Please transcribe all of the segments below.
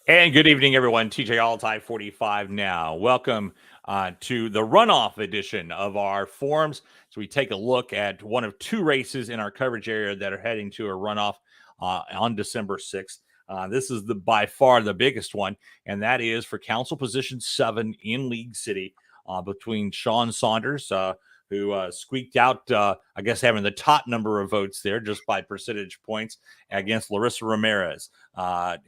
And good evening, everyone. TJ Altai 45 now. Welcome to the runoff edition of our forums. So we take a look at one of two races in our coverage area that are heading to a runoff on December 6th. This is by far the biggest one, and that is for council position 7 in League City between Saunders, who squeaked out, I guess, having the top number of votes there just by percentage points against Larissa Rameriz,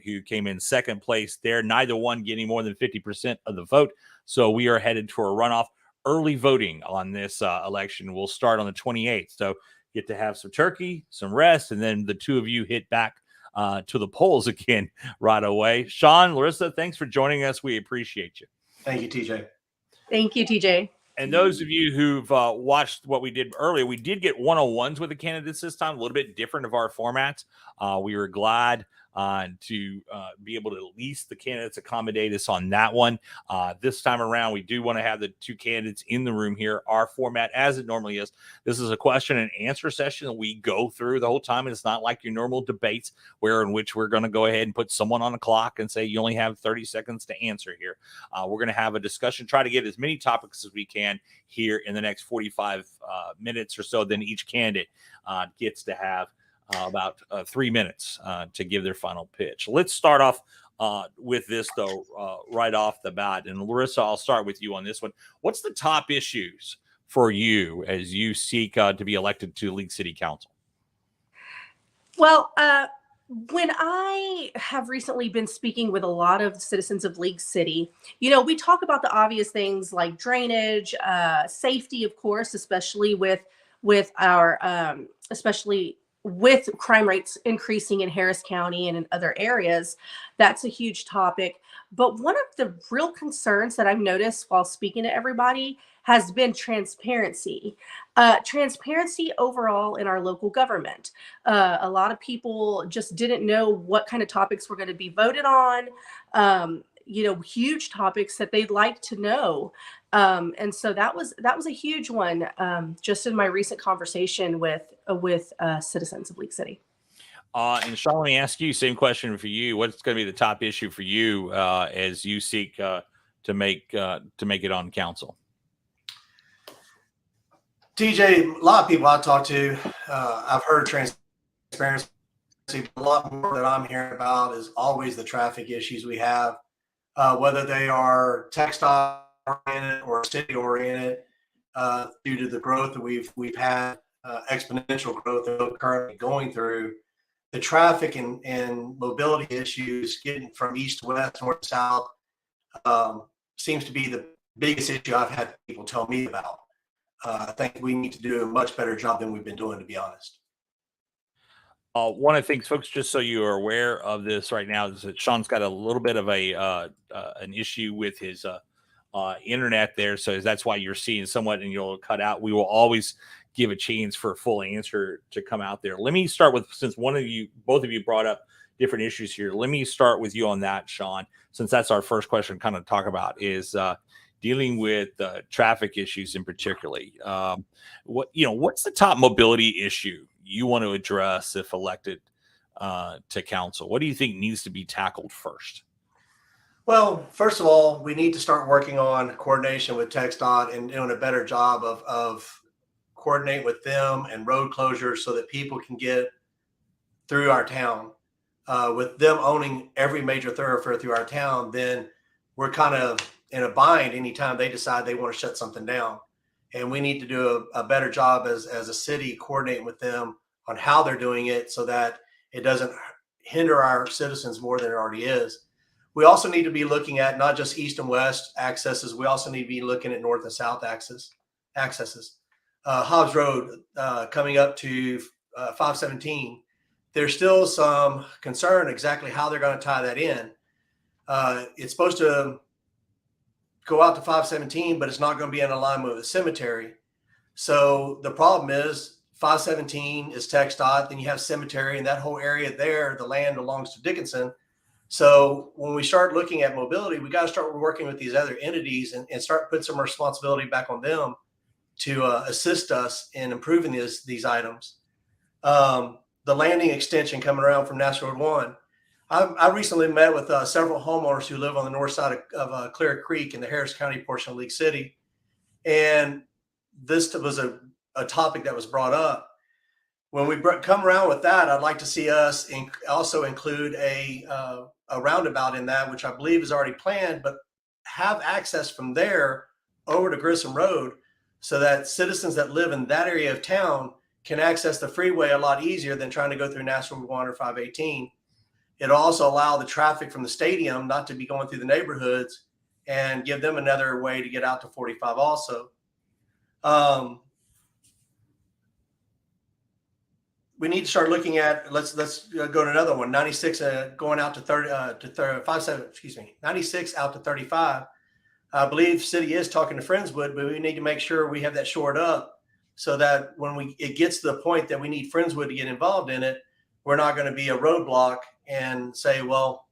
who came in second place there. Neither one getting more than 50% of the vote. So we are headed to a runoff. Early voting on this election will start on the 28th. So get to have some turkey, some rest, and then the two of you hit back to the polls again right away. Sean, Larissa, thanks for joining us. We appreciate you. Thank you, TJ. Thank you, TJ. And those of you who've watched what we did earlier, we did get one-on-ones with the candidates this time, a little bit different of our formats. We were glad to be able to at least the candidates accommodate us on that one. This time around, we do want to have the two candidates in the room here. Our format, as it normally is, this is a question and answer session that we go through the whole time. And it's not like your normal debates in which we're going to go ahead and put someone on the clock and say, you only have 30 seconds to answer here. We're going to have a discussion, try to get as many topics as we can here in the next 45 minutes or so. Then each candidate gets to have about 3 minutes to give their final pitch. Let's start off with this, though, right off the bat. And Larissa, I'll start with you on this one. What's the top issues for you as you seek to be elected to League City Council? Well, when I have recently been speaking with a lot of citizens of League City, we talk about the obvious things like drainage, safety, of course, especially with our especially with crime rates increasing in Harris County and in other areas. That's a huge topic. But one of the real concerns that I've noticed while speaking to everybody has been transparency. Transparency overall in our local government. A lot of people just didn't know what kind of topics were going to be voted on. Huge topics that they'd like to know. And so that was a huge one just in my recent conversation with citizens of League City. And Sean, let me ask you, same question for you. What's going to be the top issue for you as you seek to make it on council? TJ, a lot of people I talk to, I've heard transparency. A lot more that I'm hearing about is always the traffic issues we have, whether they are textile oriented or city oriented, due to the growth that we've had, exponential growth that we're currently going through. The traffic and mobility issues getting from east to west, north to south, seems to be the biggest issue I've had people tell me about. I think we need to do a much better job than we've been doing, to be honest. One of the things, folks, just so you are aware of this right now, is that Sean's got a little bit of an issue with his internet there. So that's why you're seeing somewhat and you'll cut out. We will always give a chance for a full answer to come out there. Let me start with, since both of you brought up different issues here. Let me start with you on that, Sean, since that's our first question kind of talk about is dealing with traffic issues in particularly. What's the top mobility issue you want to address if elected to council? What do you think needs to be tackled first? Well, first of all, we need to start working on coordination with TxDOT and doing a better job of coordinate with them and road closures so that people can get through our town. With them owning every major thoroughfare through our town, then we're kind of in a bind anytime they decide they want to shut something down. And we need to do a better job as a city coordinating with them on how they're doing it so that it doesn't hinder our citizens more than it already is. We also need to be looking at not just east and west accesses. We also need to be looking at north and south accesses. Hobbs Road coming up to 517. There's still some concern exactly how they're going to tie that in. It's supposed to go out to 517, but it's not going to be in alignment with the cemetery. So the problem is 517 is TxDOT, then you have cemetery, and that whole area there, the land belongs to Dickinson. So when we start looking at mobility, we got to start working with these other entities and start putting some responsibility back on them to assist us in improving these items. The landing extension coming around from National Road 1, I recently met with several homeowners who live on the north side of Clear Creek in the Harris County portion of League City. And this was a topic that was brought up. When we come around with that, I'd like to see us also include a roundabout in that, which I believe is already planned, but have access from there over to Grissom Road so that citizens that live in that area of town can access the freeway a lot easier than trying to go through National Water 518. It'll also allow the traffic from the stadium not to be going through the neighborhoods and give them another way to get out to 45 also. We need to start looking at, let's go to another one, 96 going out to 96 out to 35. I believe city is talking to Friendswood, but we need to make sure we have that shored up so that when it gets to the point that we need Friendswood to get involved in it, we're not going to be a roadblock and say, well,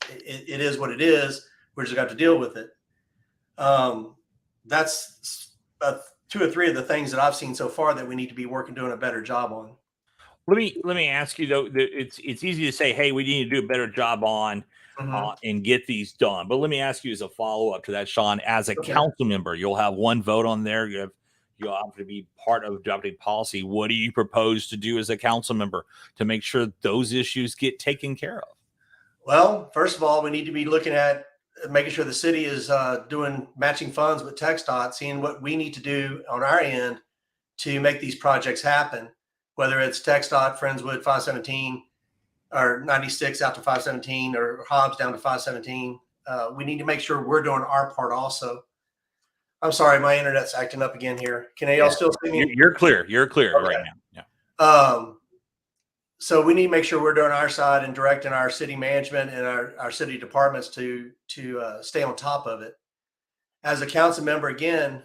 it is what it is. We're just got to deal with it. That's 2 or 3 of the things that I've seen so far that we need to be doing a better job on. Let me ask you though. It's easy to say, hey, we need to do a better job on and get these done. But let me ask you as a follow up to that, Sean. As a council member, you'll have one vote on there. You'll have to be part of adopting policy. What do you propose to do as a council member to make sure those issues get taken care of? Well, first of all, we need to be looking at making sure the city is doing matching funds with TxDOT, seeing what we need to do on our end to make these projects happen, whether it's TxDOT, Friendswood 517, or 96 out to 517, or Hobbs down to 517. We need to make sure we're doing our part also. I'm sorry, my internet's acting up again here. Can y'all still see me? You're clear. You're clear right now. Yeah. So we need to make sure we're doing our side and directing our city management and our city departments to stay on top of it. As a council member, again,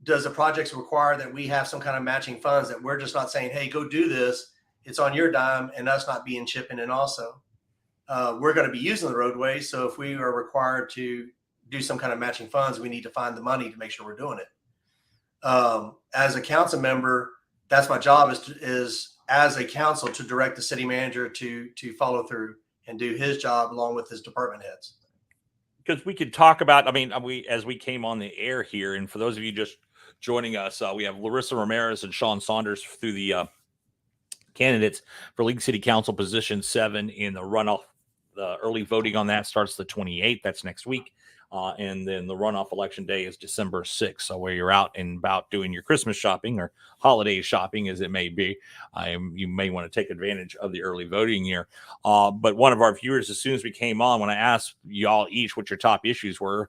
does the projects require that we have some kind of matching funds, that we're just not saying, hey, go do this, it's on your dime, and us not being chipping in also? We're going to be using the roadway, so if we are required to do some kind of matching funds, we need to find the money to make sure we're doing it. As a council member, that's my job, is as a council to direct the city manager to follow through and do his job along with his department heads. Because we could talk about, as we came on the air here, and for those of you just joining us, we have Larissa Rameriz and Sean Saunders through the candidates for League City Council position 7 in the runoff. The early voting on that starts the 28th. That's next week. And then the runoff election day is December 6th. So where you're out and about doing your Christmas shopping or holiday shopping, as it may be, you may want to take advantage of the early voting year. But one of our viewers, as soon as we came on, when I asked y'all each what your top issues were,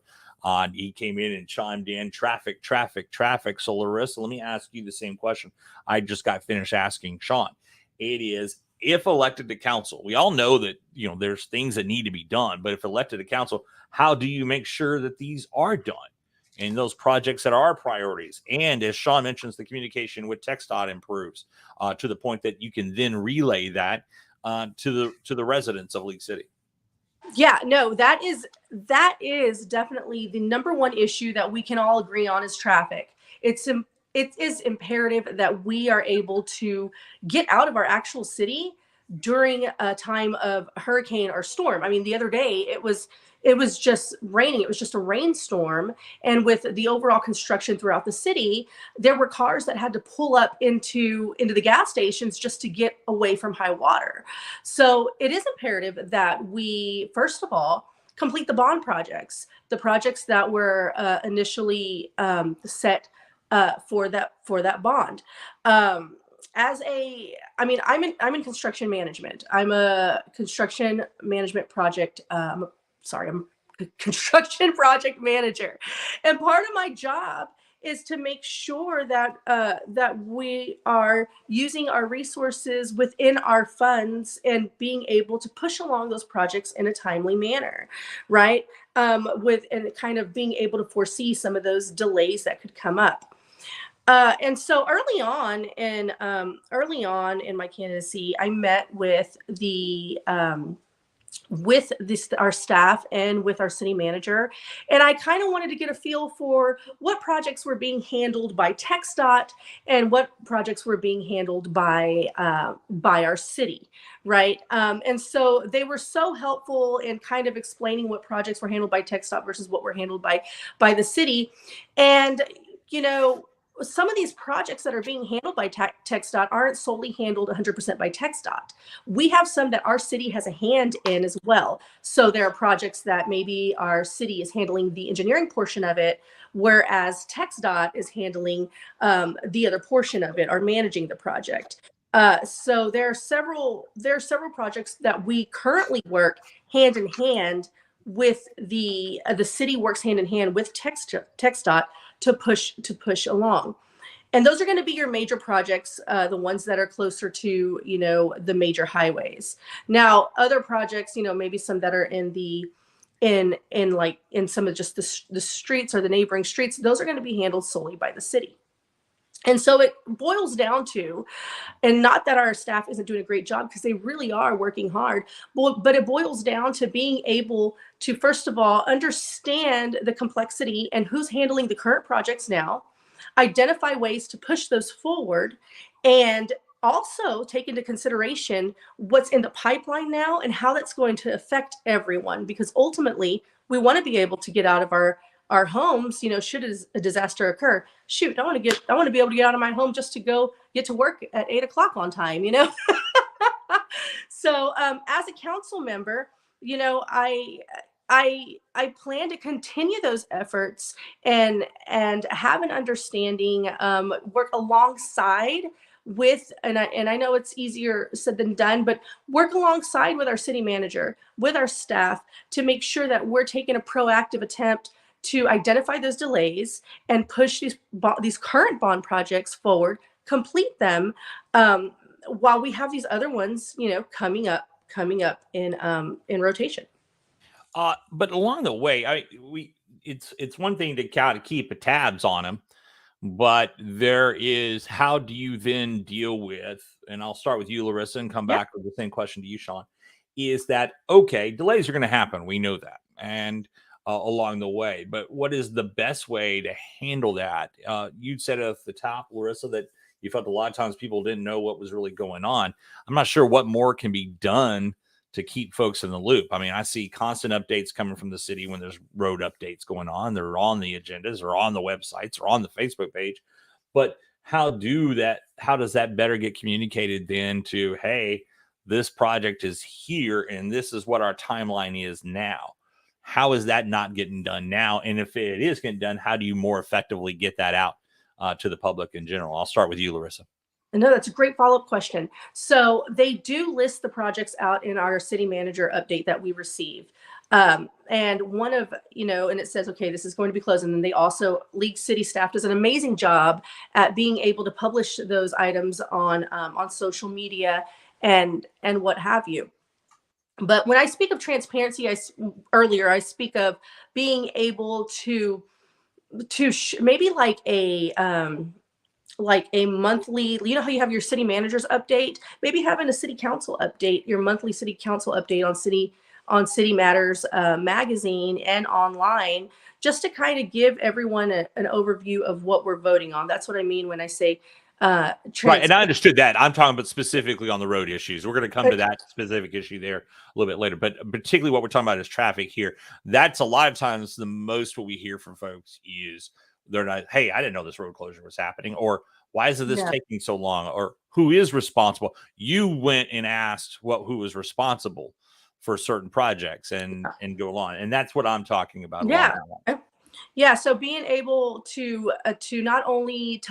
he came in and chimed in traffic. So Larissa, let me ask you the same question I just got finished asking Sean. It is, if elected to council, we all know that, there's things that need to be done, but if elected to council, how do you make sure that these are done and those projects that are priorities? And as Sean mentions, the communication with TxDOT improves to the point that you can then relay that to the residents of League City. Yeah, no, that is definitely the number one issue that we can all agree on is traffic. It is imperative that we are able to get out of our actual city during a time of hurricane or storm. The other day it was just raining. It was just a rainstorm. And with the overall construction throughout the city, there were cars that had to pull up into the gas stations just to get away from high water. So it is imperative that we, first of all, complete the bond projects, the projects that were initially set for that bond. I'm in construction management. I'm a construction management project. I'm a construction project manager, and part of my job is to make sure that that we are using our resources within our funds and being able to push along those projects in a timely manner, right? And kind of being able to foresee some of those delays that could come up. And so early on in my candidacy, I met with the with our staff and with our city manager. And I kind of wanted to get a feel for what projects were being handled by TxDOT and what projects were being handled by our city, right? And so they were so helpful in kind of explaining what projects were handled by TxDOT versus what were handled by the city. And, you know, some of these projects that are being handled by TxDOT aren't solely handled 100% by TxDOT. We have some that our city has a hand in as well. So there are projects that maybe our city is handling the engineering portion of it, whereas TxDOT is handling the other portion of it or managing the project. So there are several projects that we currently work hand in hand with the city works hand in hand with TxDOT to push along. And those are going to be your major projects, the ones that are closer to, you know, the major highways. Now, other projects, you know, maybe some that are in some of just the streets or the neighboring streets, those are going to be handled solely by the city. And so it boils down to, and not that our staff isn't doing a great job, because they really are working hard, but it boils down to being able to, first of all, understand the complexity and who's handling the current projects now, identify ways to push those forward, and also take into consideration what's in the pipeline now and how that's going to affect everyone. Because ultimately, we want to be able to get out of our homes, you know, should a disaster occur. Shoot, I want to be able to get out of my home just to go get to work at 8 o'clock on time, you know? So as a council member, you know, I plan to continue those efforts and have an understanding, work alongside with, and I know it's easier said than done, but work alongside with our city manager, with our staff, to make sure that we're taking a proactive attempt to identify those delays and push these current bond projects forward, complete them, while we have these other ones, you know, coming up in rotation. But along the way, it's one thing to kind of keep tabs on them, but there is, how do you then deal with, and I'll start with you, Larissa, and come back with the same question to you, Sean, is that, okay, delays are going to happen. We know that. And along the way, but what is the best way to handle that? You said at the top, Larissa, that you felt a lot of times people didn't know what was really going on. I'm not sure what more can be done to keep folks in the loop. I mean, I see constant updates coming from the city when there's road updates going on. They're on the agendas or on the websites or on the Facebook page. But how does that better get communicated then to, hey, this project is here and this is what our timeline is now? How is that not getting done now? And if it is getting done, how do you more effectively get that out to the public in general? I'll start with you, Larissa. No, that's a great follow-up question. So they do list the projects out in our city manager update that we receive. And one of, you know, and it says, okay, this is going to be closed. And then they also, League City staff does an amazing job at being able to publish those items on social media and what have you. But when I speak of transparency, earlier I speak of being able to maybe like a monthly, you know how you have your city managers update, maybe having a city council update, your monthly city council update on City Matters magazine and online, just to kind of give everyone an overview of what we're voting on. That's what I mean when I say right. And I understood that. I'm talking about specifically on the road issues. We're going to come to that specific issue there a little bit later, but particularly what we're talking about is traffic here. That's a lot of times the most what we hear from folks is they're not, hey, I didn't know this road closure was happening, or why is this taking so long, or who is responsible? You went and asked who was responsible for certain projects and go on. And that's what I'm talking about. Yeah. So being able to not only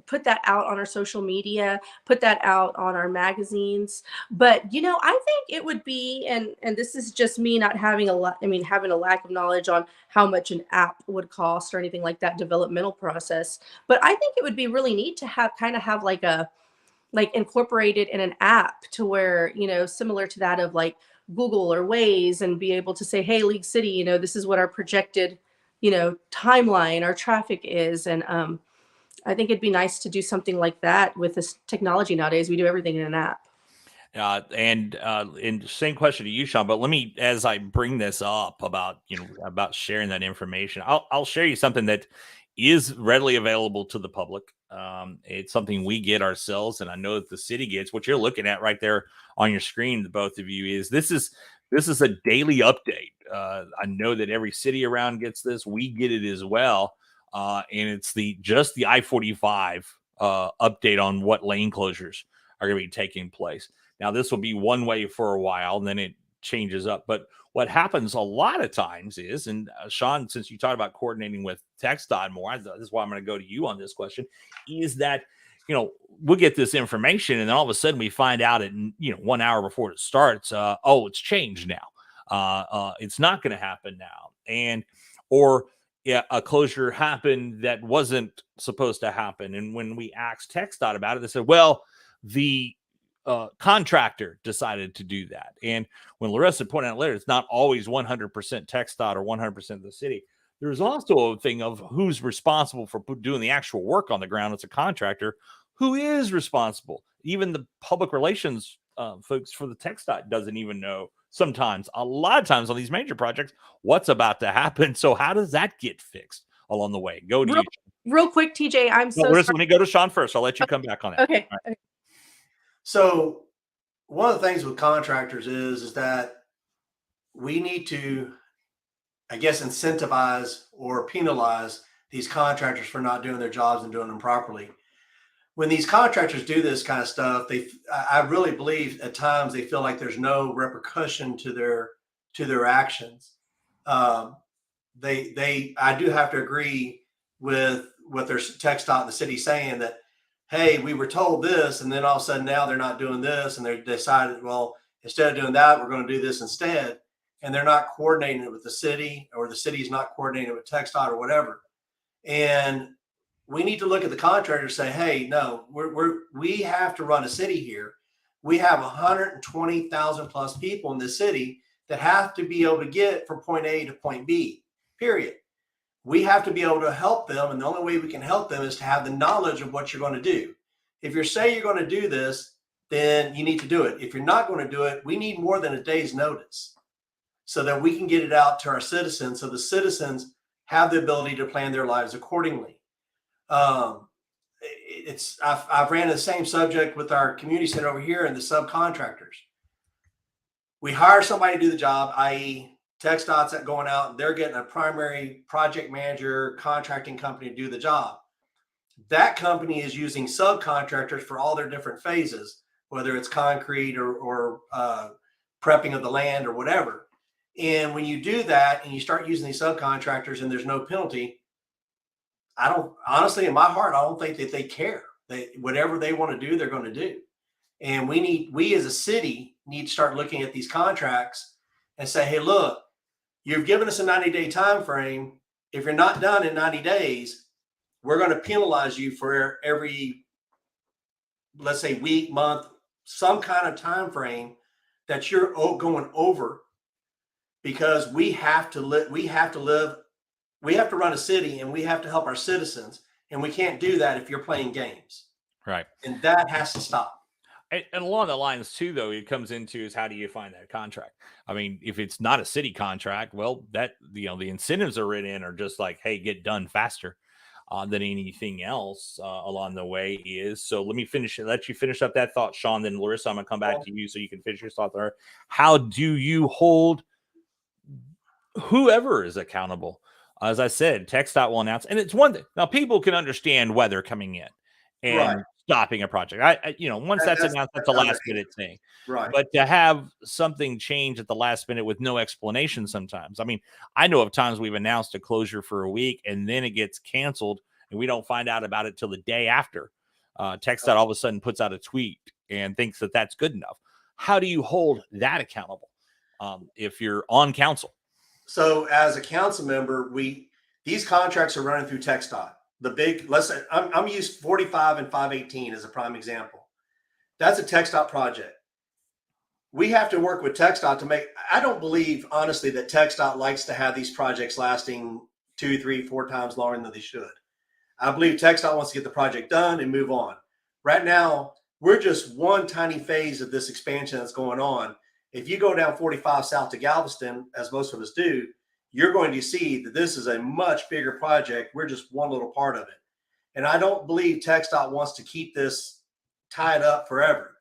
put that out on our social media, put that out on our magazines, but, you know, I think it would be, and this is just me not having having a lack of knowledge on how much an app would cost or anything like that developmental process. But I think it would be really neat to have incorporated in an app to where, you know, similar to that of like Google or Waze, and be able to say, hey, League City, you know, this is what our projected, you know, timeline, our traffic is. And I think it'd be nice to do something like that with this technology nowadays. We do everything in an app. And same question to you, Sean. But let me, as I bring this up about about sharing that information, I'll share you something that is readily available to the public. It's something we get ourselves, and I know that the city gets. What you're looking at right there on your screen, the both of you, is this is a daily update. I know that every city around gets this. We get it as well, and it's just the I-45 update on what lane closures are going to be taking place. Now, this will be one way for a while, and then it changes up. But what happens a lot of times is, and Sean, since you talked about coordinating with TxDOT more, this is why I'm going to go to you on this question, is that, we'll get this information, and then all of a sudden we find out at, 1 hour before it starts, it's changed now. It's not going to happen now. Or a closure happened that wasn't supposed to happen. And when we asked TxDOT about it, they said, well, the contractor decided to do that. And when Larissa pointed out later, it's not always 100% TxDOT or 100% the city. There's also a thing of who's responsible for doing the actual work on the ground. It's a contractor who is responsible. Even the public relations folks for the TxDOT doesn't even know sometimes, a lot of times on these major projects, what's about to happen. So how does that get fixed along the way? Go to you. Real quick, TJ, I'm so Larissa, sorry. let me go to Sean first. I'll let you come back on that. Okay. All right. So one of the things with contractors is that we need to, I guess, incentivize or penalize these contractors for not doing their jobs and doing them properly. When these contractors do this kind of stuff, I really believe at times they feel like there's no repercussion to their actions. I do have to agree with what their TxDOT and the city saying that, hey, we were told this, and then all of a sudden now they're not doing this, and they decided, well, instead of doing that, we're going to do this instead. And they're not coordinating it with the city, or the city's not coordinating it with TxDOT or whatever. And we need to look at the contractor and say, hey, no, we have to run a city here. We have 120,000 plus people in this city that have to be able to get from point A to point B, period. We have to be able to help them. And the only way we can help them is to have the knowledge of what you're going to do. If you're saying you're going to do this, then you need to do it. If you're not going to do it, we need more than a day's notice so that we can get it out to our citizens, so the citizens have the ability to plan their lives accordingly. I've ran the same subject with our community center over here and the subcontractors. We hire somebody to do the job, i.e., TxDOT's going out and they're getting a primary project manager contracting company to do the job. That company is using subcontractors for all their different phases, whether it's concrete or prepping of the land or whatever. And when you do that and you start using these subcontractors and there's no penalty, honestly, in my heart, I don't think that they care. Whatever they want to do, they're going to do. And we as a city need to start looking at these contracts and say, hey, look, you've given us a 90-day time frame. If you're not done in 90 days, we're going to penalize you for every, let's say, week, month, some kind of time frame that you're going over, because we have to run a city and we have to help our citizens, and we can't do that if you're playing games. Right. And that has to stop. And along the lines too, though, it comes into is how do you find that contract? I mean, if it's not a city contract, well, that the incentives are written in are just like, hey, get done faster than anything else along the way is. So let you finish up that thought, Sean. Then Larissa, I'm gonna come back to you so you can finish your thought there. How do you hold whoever is accountable? As I said, TxDOT will announce, and it's one thing. Now people can understand weather coming in and stopping a project. Once that's announced, that's a last minute thing. Right. But to have something change at the last minute with no explanation sometimes. I mean, I know of times we've announced a closure for a week and then it gets canceled and we don't find out about it till the day after. TxDOT all of a sudden puts out a tweet and thinks that that's good enough. How do you hold that accountable if you're on council? So as a council member, these contracts are running through TxDOT. Let's say I'm used 45 and 518 as a prime example. That's a TxDOT project. We have to work with TxDOT I don't believe, honestly, that TxDOT likes to have these projects lasting 2, 3, 4 times longer than they should. I believe TxDOT wants to get the project done and move on. Right now, we're just one tiny phase of this expansion that's going on. If you go down 45 south to Galveston, as most of us do, you're going to see that this is a much bigger project. We're just one little part of it. And I don't believe TxDOT wants to keep this tied up forever.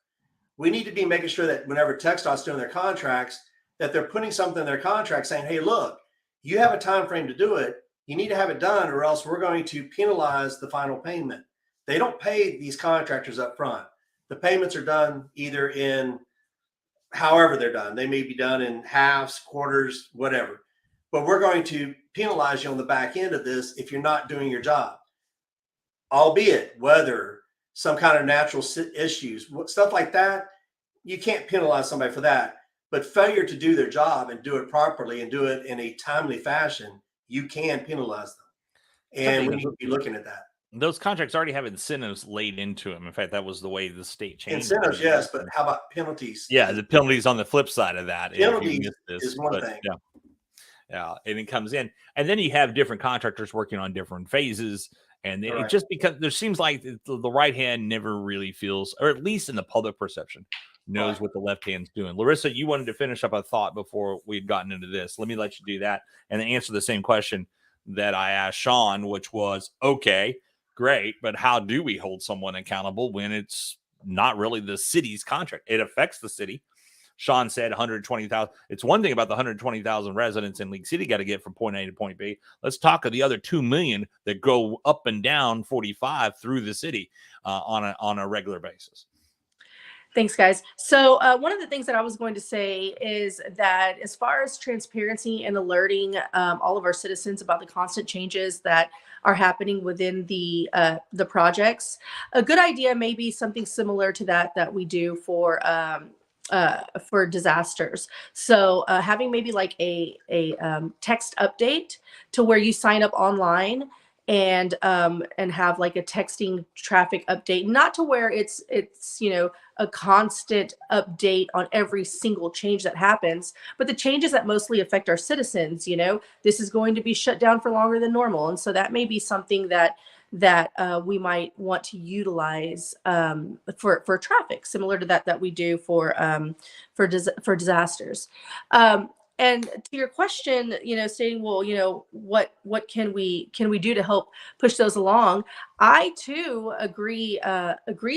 We need to be making sure that whenever TxDOT's doing their contracts, that they're putting something in their contract saying, hey, look, you have a time frame to do it. You need to have it done, or else we're going to penalize the final payment. They don't pay these contractors up front. The payments are done either in however they're done. They may be done in halves, quarters, whatever. But we're going to penalize you on the back end of this if you're not doing your job. Albeit weather, some kind of natural issues, stuff like that, you can't penalize somebody for that. But failure to do their job and do it properly and do it in a timely fashion, you can penalize them. And we need to be looking at that. Those contracts already have incentives laid into them. In fact, that was the way the state changed. Incentives, yes, but how about penalties? Yeah, the penalties on the flip side of that. Penalties is one thing. Yeah, and it comes in. And then you have different contractors working on different phases. And it just because there seems like the right hand never really feels, or at least in the public perception, knows what the left hand's doing. Larissa, you wanted to finish up a thought before we'd gotten into this. Let me let you do that and then answer the same question that I asked Sean, which was, okay, great, but how do we hold someone accountable when it's not really the city's contract? It affects the city. Sean said 120,000. It's one thing about the 120,000 residents in League City got to get from point A to point B. Let's talk of the other 2 million that go up and down 45 through the city on a regular basis. Thanks, guys. So one of the things that I was going to say is that as far as transparency and alerting all of our citizens about the constant changes that are happening within the projects, a good idea may be something similar to that we do for disasters. So having maybe like a text update to where you sign up online and have like a texting traffic update, not to where it's a constant update on every single change that happens, but the changes that mostly affect our citizens. This is going to be shut down for longer than normal, and so that may be something that we might want to utilize for traffic, similar to that we do for disasters. And to your question, saying, well, what can we do to help push those along? I too agree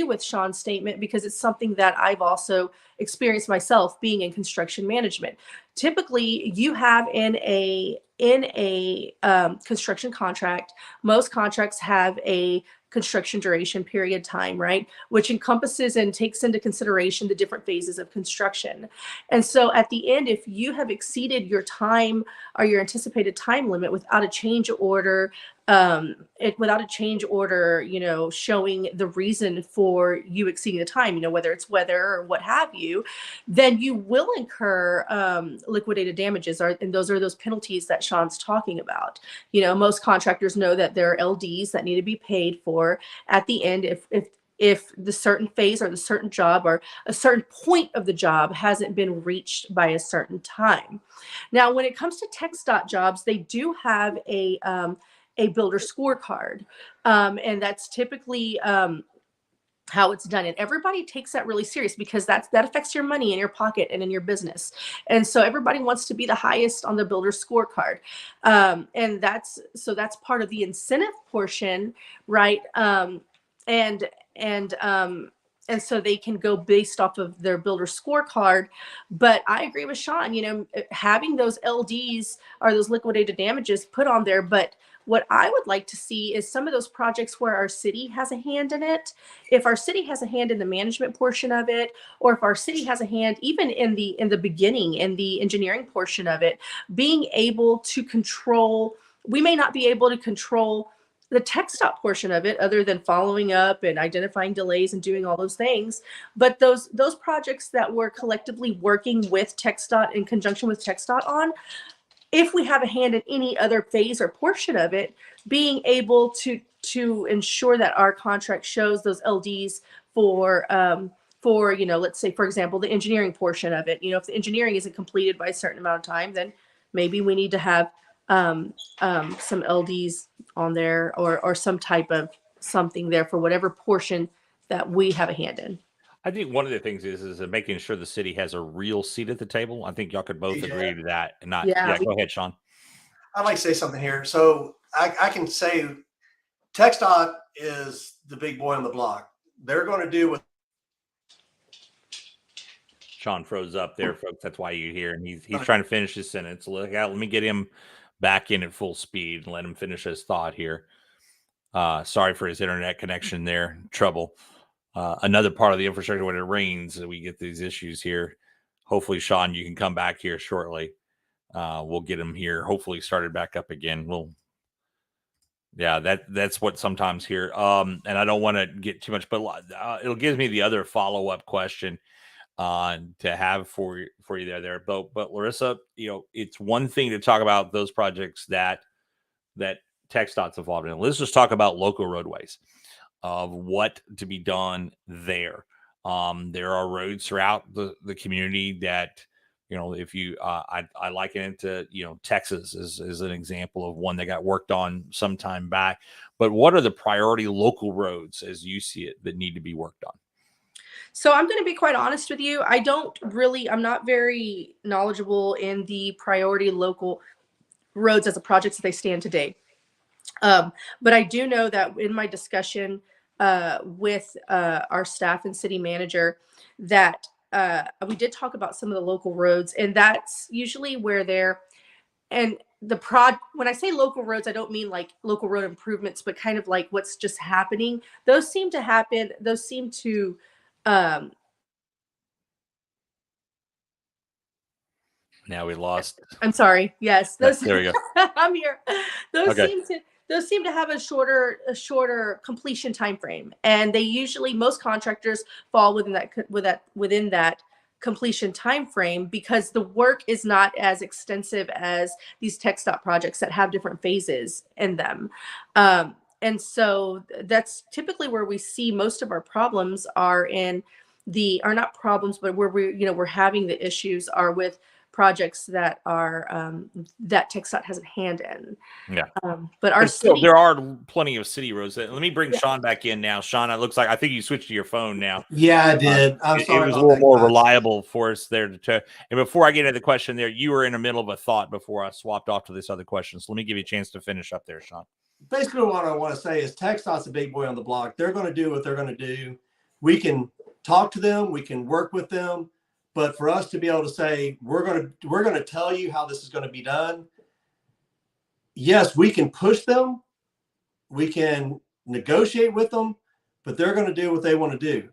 with Sean's statement, because it's something that I've also experienced myself being in construction management. Typically, you have in a construction contract, most contracts have a construction duration period time, right? Which encompasses and takes into consideration the different phases of construction. And so at the end, if you have exceeded your time or your anticipated time limit without a change order, showing the reason for you exceeding the time, whether it's weather or what have you, then you will incur liquidated damages, and those are those penalties that Sean's talking about. Most contractors know that there are LDs that need to be paid for at the end if the certain phase or the certain job or a certain point of the job hasn't been reached by a certain time. Now, when it comes to TxDOT jobs, they do have a builder scorecard. And that's typically how it's done. And everybody takes that really serious, because that affects your money in your pocket and in your business. And so everybody wants to be the highest on the builder scorecard. And that's part of the incentive portion, right? And so they can go based off of their builder scorecard. But I agree with Sean, having those LDs or those liquidated damages put on there. But what I would like to see is some of those projects where our city has a hand in it. If our city has a hand in the management portion of it, or if our city has a hand even in the beginning, in the engineering portion of it, being able to control, we may not be able to control the TxDOT portion of it, other than following up and identifying delays and doing all those things. But those projects that we're collectively working with TxDOT, in conjunction with TxDOT on, if we have a hand in any other phase or portion of it, being able to ensure that our contract shows those LDs for let's say, for example, the engineering portion of it. If the engineering isn't completed by a certain amount of time, then maybe we need to have some LDs on there, or some type of something there for whatever portion that we have a hand in. I think one of the things is making sure the city has a real seat at the table. I think y'all could both Yeah. agree to that, and not. Yeah, Yeah, go ahead, Sean. I'd like to say something here. So I can say TxDOT is the big boy on the block. They're going to do what. Sean froze up there, folks. That's why you hear him. He's trying to finish his sentence. Look out, let me get him back in at full speed and let him finish his thought here. Sorry for his internet connection there. Trouble. Another part of the infrastructure when it rains, we get these issues here. Hopefully, Sean, you can come back here shortly. We'll get him here. Hopefully started back up again. That's what sometimes here. And I don't want to get too much, but it'll give me the other follow-up question to have for you there. But Larissa, it's one thing to talk about those projects that TxDOT's involved in. Let's just talk about local roadways of what to be done there. There are roads throughout the community that, if you, I liken it to, Texas is an example of one that got worked on some time back. But what are the priority local roads as you see it that need to be worked on? So I'm going to be quite honest with you. I'm not very knowledgeable in the priority local roads as a project as they stand today. But I do know that in my discussion with our staff and city manager that we did talk about some of the local roads, and that's usually where when I say local roads, I don't mean like local road improvements, but kind of like what's just happening. Those seem to Now we lost. I'm sorry. Yes, those. There we go. I'm here. Those Okay. seem to have a shorter completion time frame, and they usually, most contractors fall within that completion time frame because the work is not as extensive as these TxDOT projects that have different phases in them. And so that's typically where we see most of our problems are not problems, but where we're having the issues are with projects that are that TxDOT has a hand in. Yeah. But our still, city, there are plenty of city roads. Let me bring Sean back in now. Sean, it looks like I think you switched to your phone now. Yeah, I did. I'm sorry. It was a little more reliable for us there and before I get into the question there, you were in the middle of a thought before I swapped off to this other question. So let me give you a chance to finish up there, Sean. Basically, what I want to say is TxDOT's a big boy on the block. They're going to do what they're going to do. We can talk to them. We can work with them. But for us to be able to say, we're going to tell you how this is going to be done. Yes, we can push them. We can negotiate with them, but they're going to do what they want to do.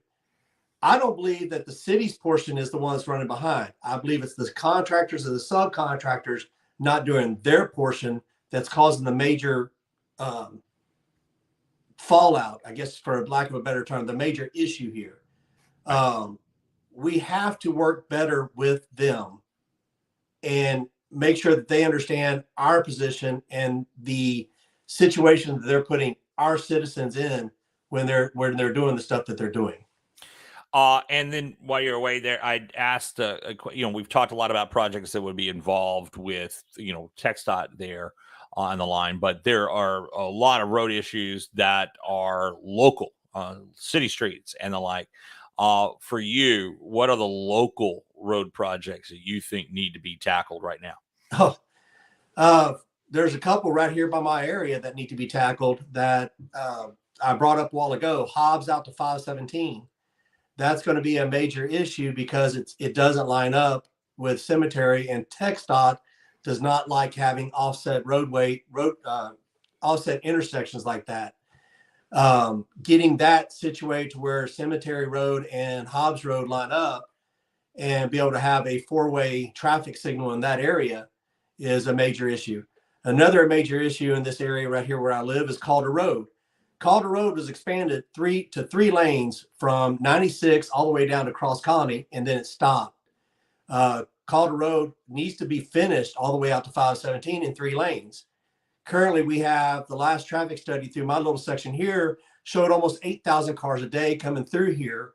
I don't believe that the city's portion is the one that's running behind. I believe it's the contractors and the subcontractors not doing their portion that's causing the major fallout, I guess, for lack of a better term, the major issue here. We have to work better with them and make sure that they understand our position and the situation that they're putting our citizens in when they're doing the stuff that they're doing. And then while you're away there, I asked, we've talked a lot about projects that would be involved with, TxDOT there on the line, but there are a lot of road issues that are local, city streets and the like. For you, what are the local road projects that you think need to be tackled right now? There's a couple right here by my area that need to be tackled that I brought up a while ago. Hobbs out to 517. That's going to be a major issue because it doesn't line up with Cemetery, and TxDOT does not like having offset offset intersections like that. Getting that situated to where Cemetery Road and Hobbs Road line up and be able to have a four-way traffic signal in that area is a major issue. Another major issue in this area right here where I live is Calder Road. Calder Road was expanded to three lanes from 96 all the way down to Cross Colony, and then it stopped. Calder Road needs to be finished all the way out to 517 in 3 lanes. Currently, we have the last traffic study through my little section here showed almost 8,000 cars a day coming through here.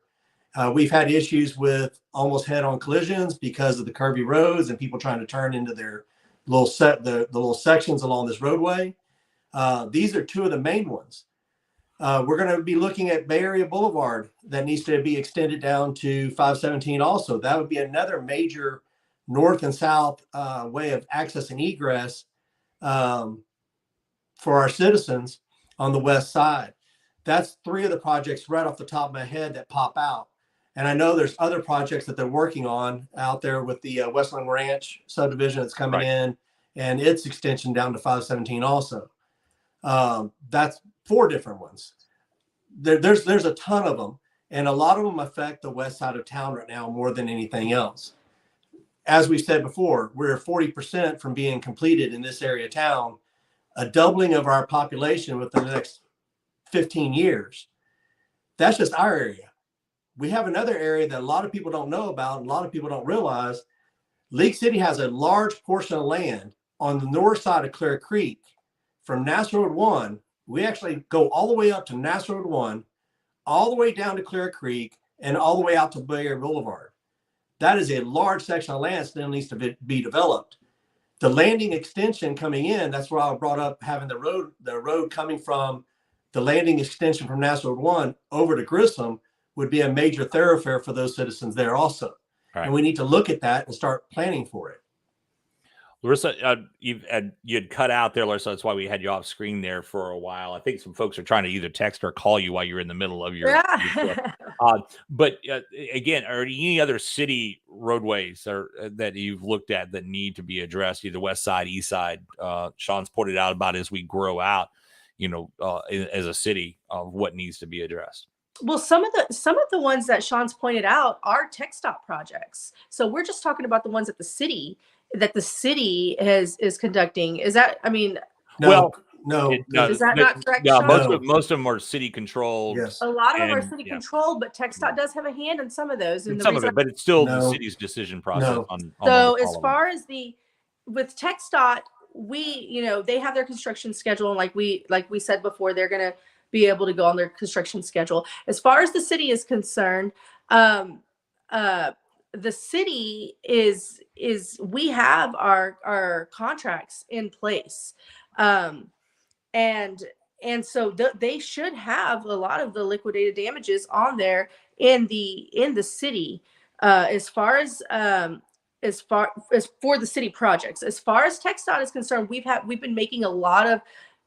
We've had issues with almost head-on collisions because of the curvy roads and people trying to turn into their the little sections along this roadway. These are two of the main ones. We're going to be looking at Bay Area Boulevard that needs to be extended down to 517 also. That would be another major north and south way of access and egress for our citizens on the west side. That's 3 of the projects right off the top of my head that pop out. And I know there's other projects that they're working on out there with the Westland Ranch subdivision that's coming in, and its extension down to 517 also. That's 4 different ones. There's a ton of them, and a lot of them affect the west side of town right now more than anything else. As we said before, we're 40% from being completed in this area of town, a doubling of our population within the next 15 years. That's just our area. We have another area that a lot of people don't know about, and a lot of people don't realize. League City has a large portion of land on the north side of Clear Creek. From Nass Road 1, we actually go all the way up to Nass Road 1, all the way down to Clear Creek, and all the way out to Bay Area Boulevard. That is a large section of land that still needs to be developed. The landing extension coming in, that's where I brought up having the road coming from the landing extension from Nass Road 1 over to Grissom would be a major thoroughfare for those citizens there also. Right. And we need to look at that and start planning for it. Larissa, you had cut out there, Larissa. That's why we had you off screen there for a while. I think some folks are trying to either text or call you while you're in the middle of your. But again, are any other city roadways that you've looked at that need to be addressed, either west side, east side? Sean's pointed out about as we grow out, as a city, what needs to be addressed. Well, some of the ones that Sean's pointed out are TxDOT projects. So we're just talking about the ones that the city is conducting. Is that, I mean, No. Is that not correct? Yeah, Sean? most of them are city controlled. Yes. A lot of them are city controlled, but TxDOT does have a hand in some of those. And some of it, but it's still the city's decision process. So as far as with TxDOT, they have their construction schedule, and like we said before, they're going to be able to go on their construction schedule. As far as the city is concerned, the city is we have our contracts in place, and so they should have a lot of the liquidated damages on there in the city, as far as for the city projects. As far as TxDOT is concerned, we've been making a lot of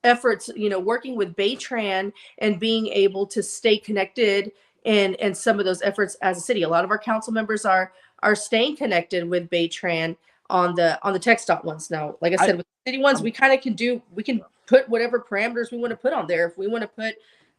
efforts, working with Baytran and being able to stay connected in some of those efforts as a city. A lot of our council members are staying connected with Baytran on the TxDOT ones. Now, like I said, with the city ones, we can put whatever parameters we want to put on there. If we want to put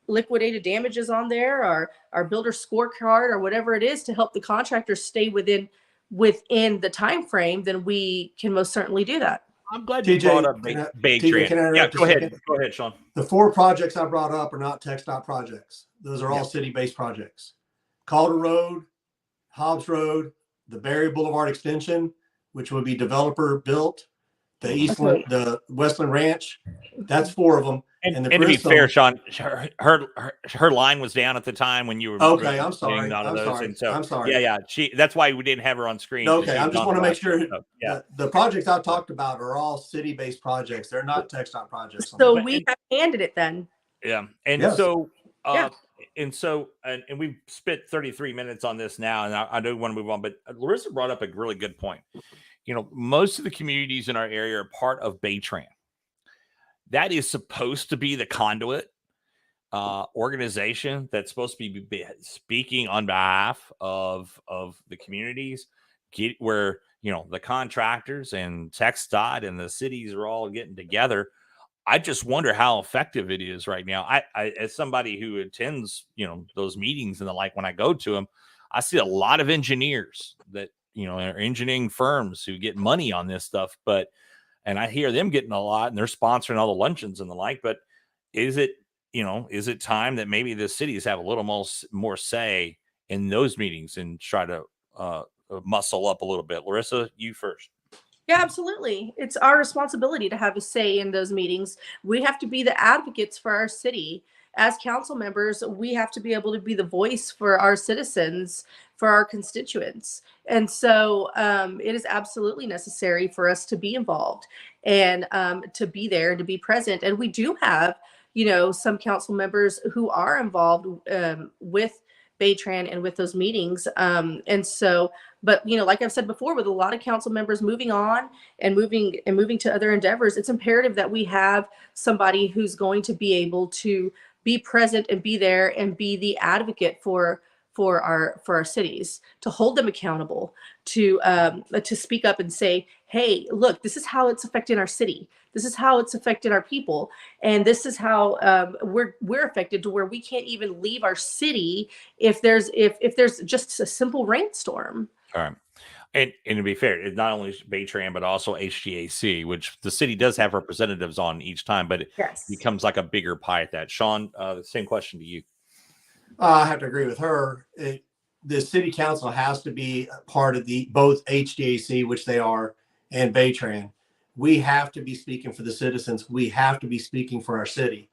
liquidated damages on there, or our builder scorecard, or whatever it is to help the contractors stay within the time frame, then we can most certainly do that. I'm glad you brought up Baytran. Yeah, go ahead, Sean. The 4 projects I brought up are not TxDOT projects. Those are all city-based projects. Calder Road, Hobbs Road, the Bay Area Boulevard extension, which would be developer built, the Westland Ranch. That's 4 of them. And to be fair, Sean, her line was down at the time when you were. Okay, I'm sorry. I'm sorry. Yeah. That's why we didn't have her on screen. Okay, I just want to make sure. The projects I talked about are all city-based projects. They're not TxDOT projects. So we have handed it then. Yeah, and and we've spent 33 minutes on this now, and I do want to move on. But Larissa brought up a really good point. Most of the communities in our area are part of Baytran. That is supposed to be the conduit organization that's supposed to be speaking on behalf of the communities, where the contractors and TxDOT and the cities are all getting together. I just wonder how effective it is right now. I as somebody who attends those meetings and the like, when I go to them, I see a lot of engineers that are engineering firms who get money on this stuff, and I hear them getting a lot, and they're sponsoring all the luncheons and the like. But is it time that maybe the cities have a little more say in those meetings and try to muscle up a little bit? Larissa, you first. Yeah, absolutely. It's our responsibility to have a say in those meetings. We have to be the advocates for our city. As council members, we have to be able to be the voice for our citizens, for our constituents. And so it is absolutely necessary for us to be involved and to be there and to be present. And we do have some council members who are involved with Baytran and with those meetings. And so, but like I've said before, with a lot of council members moving on and moving to other endeavors, it's imperative that we have somebody who's going to be able to be present and be there and be the advocate for our cities, to hold them accountable, to speak up and say, hey, look, this is how it's affecting our city. This is how it's affecting our people. And this is how we're affected, to where we can't even leave our city if there's just a simple rainstorm. All right. And to be fair, it's not only Baytran, but also HGAC, which the city does have representatives on each time, but it Yes. becomes like a bigger pie at that. Sean, the same question to you. I have to agree with her. The city council has to be a part of both HDAC, which they are, and Baytran. We have to be speaking for the citizens. We have to be speaking for our city.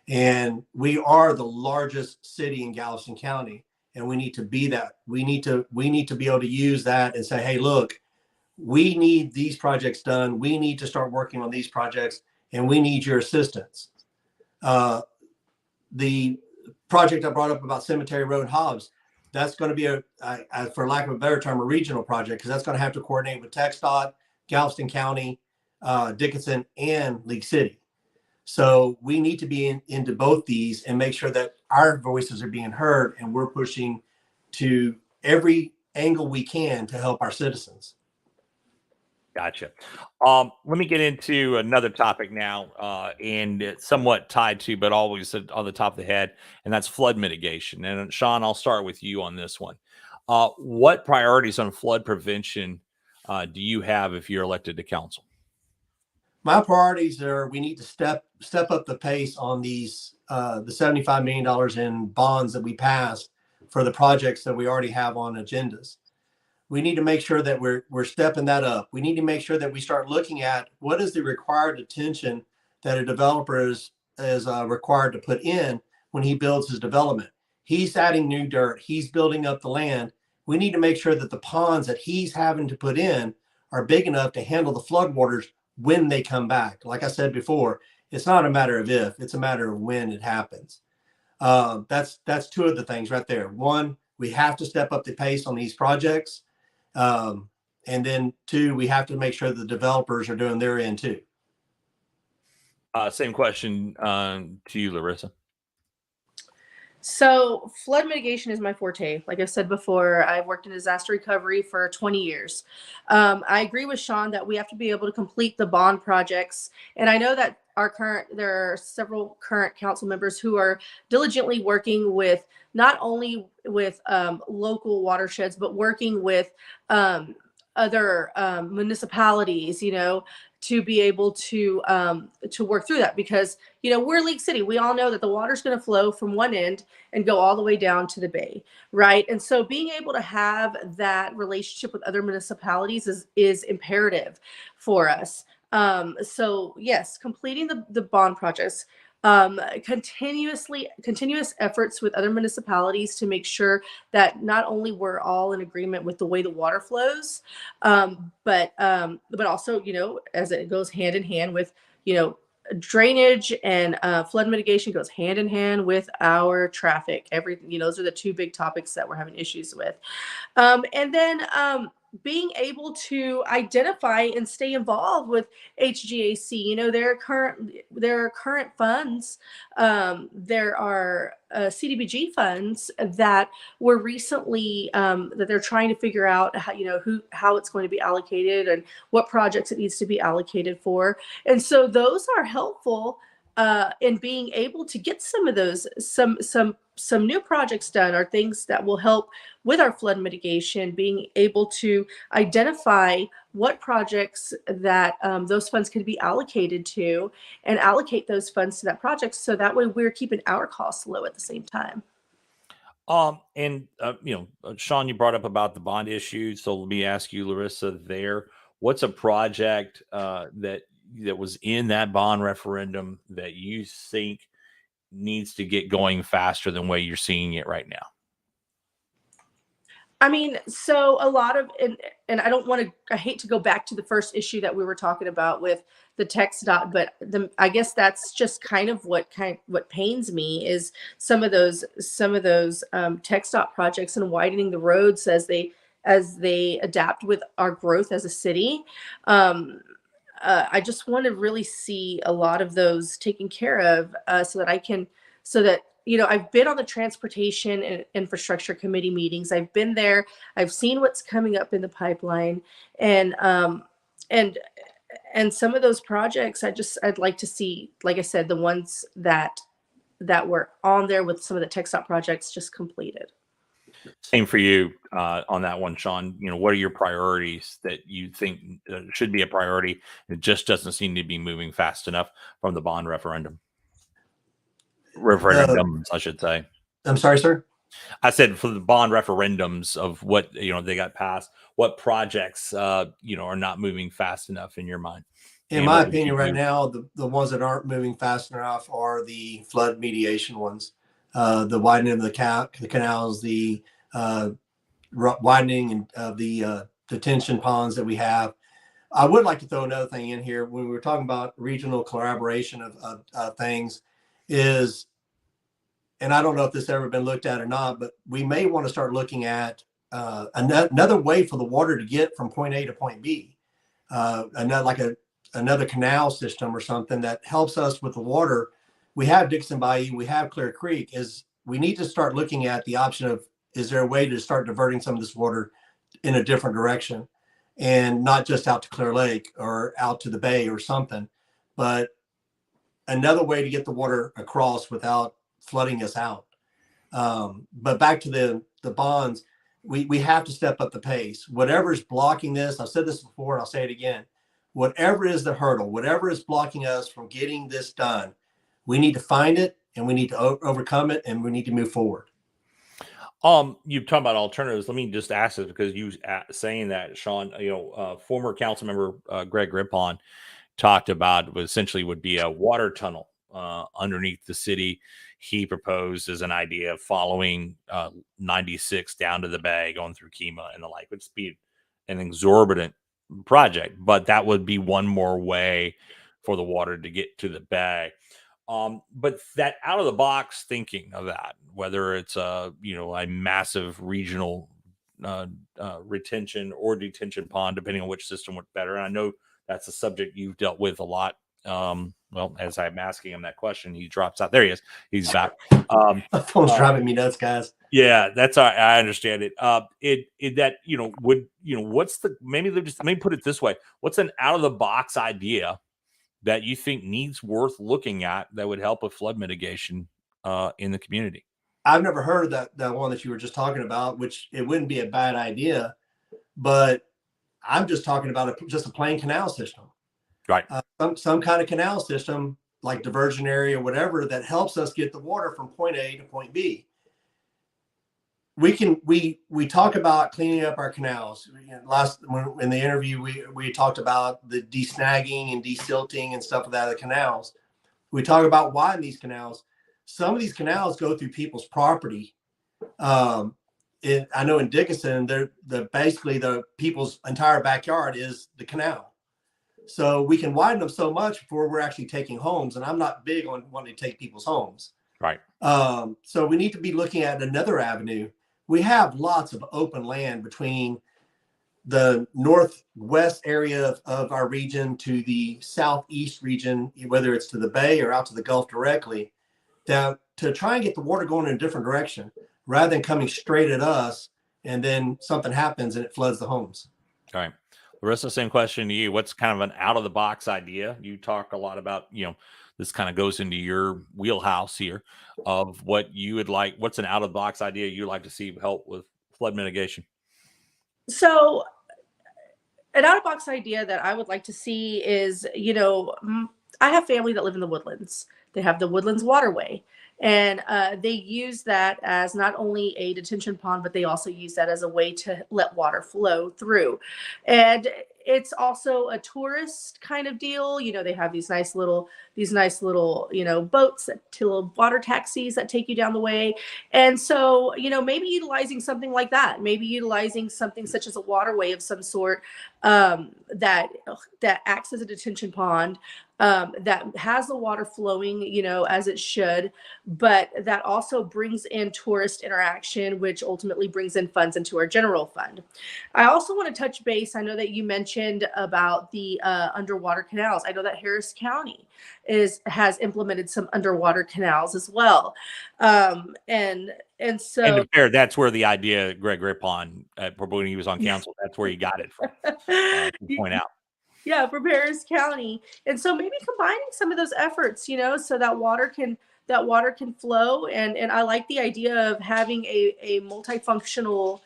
And we are the largest city in Galveston County, and we need to be that. We need to be able to use that and say, hey, look, we need these projects done. We need to start working on these projects, and we need your assistance. The project I brought up about Cemetery Road Hobbs, that's going to be for lack of a better term, a regional project, because that's going to have to coordinate with TxDOT, Galveston County, Dickinson, and League City. So we need to be into both these and make sure that our voices are being heard, and we're pushing to every angle we can to help our citizens. Gotcha. Let me get into another topic now, and it's somewhat tied to, but always on the top of the head, and that's flood mitigation. And Sean, I'll start with you on this one. What priorities on flood prevention do you have if you're elected to council? My priorities are, we need to step up the pace on these the $75 million in bonds that we passed for the projects that we already have on agendas. We need to make sure that we're stepping that up. We need to make sure that we start looking at what is the required attention that a developer is required to put in when he builds his development. He's adding new dirt. He's building up the land. We need to make sure that the ponds that he's having to put in are big enough to handle the floodwaters when they come back. Like I said before, it's not a matter of if, it's a matter of when it happens. That's two of the things right there. One, we have to step up the pace on these projects. And then two, we have to make sure the developers are doing their end too. Same question to you, Larissa. So flood mitigation is my forte. Like I've said before, I've worked in disaster recovery for 20 years. I agree with Sean that we have to be able to complete the bond projects. And I know that there are several current council members who are diligently working with not only with local watersheds, but working with other municipalities, to be able to work through that, because we're League City. We all know that the water's going to flow from one end and go all the way down to the bay, right? And so being able to have that relationship with other municipalities is imperative for us. So yes, completing the bond projects, continuous efforts with other municipalities to make sure that not only we're all in agreement with the way the water flows, but also, as it goes hand in hand with, drainage and flood mitigation goes hand in hand with our traffic. Everything, those are the two big topics that we're having issues with. And then being able to identify and stay involved with HGAC, there are current funds. There are CDBG funds that were recently that they're trying to figure out how it's going to be allocated and what projects it needs to be allocated for. And so those are helpful in being able to get some of those, some new projects done, or things that will help with our flood mitigation, being able to identify what projects that those funds can be allocated to, and allocate those funds to that project, so that way we're keeping our costs low at the same time. Sean, you brought up about the bond issue, so let me ask you, Larissa, what's a project that was in that bond referendum that you think needs to get going faster than way you're seeing it right now? I mean, so a lot of, and I don't want to, I hate to go back to the first issue that we were talking about with the text dot, but I guess that's just kind of what pains me is some of those text dot projects and widening the roads as they adapt with our growth as a city. I just want to really see a lot of those taken care of, so that I've been on the transportation and infrastructure committee meetings. I've been there. I've seen what's coming up in the pipeline, and and some of those projects, I'd like to see, like I said, the ones that were on there with some of the text dot projects just completed. Same for you on that one, Sean. What are your priorities that you think should be a priority? It just doesn't seem to be moving fast enough from the bond referendums, I should say. I'm sorry, sir. I said for the bond referendums of what they got passed. What projects are not moving fast enough in your mind? In my opinion, right now, the ones that aren't moving fast enough are the flood mediation ones, the widening of the canals, the widening of the detention ponds that we have. I would like to throw another thing in here when we were talking about regional collaboration of things is, and I don't know if this has ever been looked at or not, but we may want to start looking at another way for the water to get from point A to point B, another canal system or something that helps us with the water. We have Dixon Bayou, we have Clear Creek. We need to start looking at the option of, is there a way to start diverting some of this water in a different direction and not just out to Clear Lake or out to the bay or something, but another way to get the water across without flooding us out. But back to the bonds, we have to step up the pace. Whatever is blocking this, I've said this before and I'll say it again, whatever is the hurdle, whatever is blocking us from getting this done, we need to find it and we need to overcome it and we need to move forward. You've talked about alternatives. Let me just ask this because you saying that, Sean, former council member Greg Rippon talked about essentially would be a water tunnel underneath the city. He proposed as an idea of following 96 down to the bay, going through Kemah and the like, which would be an exorbitant project, but that would be one more way for the water to get to the bay. But that out of the box thinking of that, whether it's a massive regional retention or detention pond, depending on which system works better. And I know that's a subject you've dealt with a lot. Well, as I'm asking him that question, he drops out. There he is. He's back. My phone's driving me nuts, guys. Yeah, that's I understand it. What's the maybe put it this way? What's an out of the box idea that you think needs worth looking at that would help with flood mitigation in the community? I've never heard of that one that you were just talking about, which it wouldn't be a bad idea, but I'm just talking about just a plain canal system. Right. Some kind of canal system like diversion area or whatever that helps us get the water from point A to point B. We talk about cleaning up our canals. In the interview, we talked about the desnagging and desilting and stuff of that of the canals. We talk about widening these canals. Some of these canals go through people's property. I know in Dickinson, basically the people's entire backyard is the canal. So we can widen them so much before we're actually taking homes. And I'm not big on wanting to take people's homes. Right. So we need to be looking at another avenue. We have lots of open land between the northwest area of our region to the southeast region, whether it's to the bay or out to the Gulf directly, to try and get the water going in a different direction rather than coming straight at us and then something happens and it floods the homes. All right. Larissa, same question to you. What's kind of an out of the box idea? You talk a lot about, this kind of goes into your wheelhouse here of what you would like. What's an out of the box idea you'd like to see help with flood mitigation? So an out of box idea that I would like to see is, I have family that live in the Woodlands. They have the Woodlands Waterway, and they use that as not only a detention pond, but they also use that as a way to let water flow through. And it's also a tourist kind of deal. You know, they have these nice little, you know, boats, little water taxis that take you down the way. And so, you know, maybe utilizing something like that, maybe utilizing something such as a waterway of some sort, that acts as a detention pond, that has the water flowing, you know, as it should, but that also brings in tourist interaction, which ultimately brings in funds into our general fund. I also want to touch base. I know that you mentioned about the underwater canals. I know that Harris County has implemented some underwater canals as well, and And so to be fair, that's where the idea Greg Rippon, when he was on council, that's where he got it from. To point out. yeah, for Harris County. And so maybe combining some of those efforts, you know, so that water can flow. And I like the idea of having a multifunctional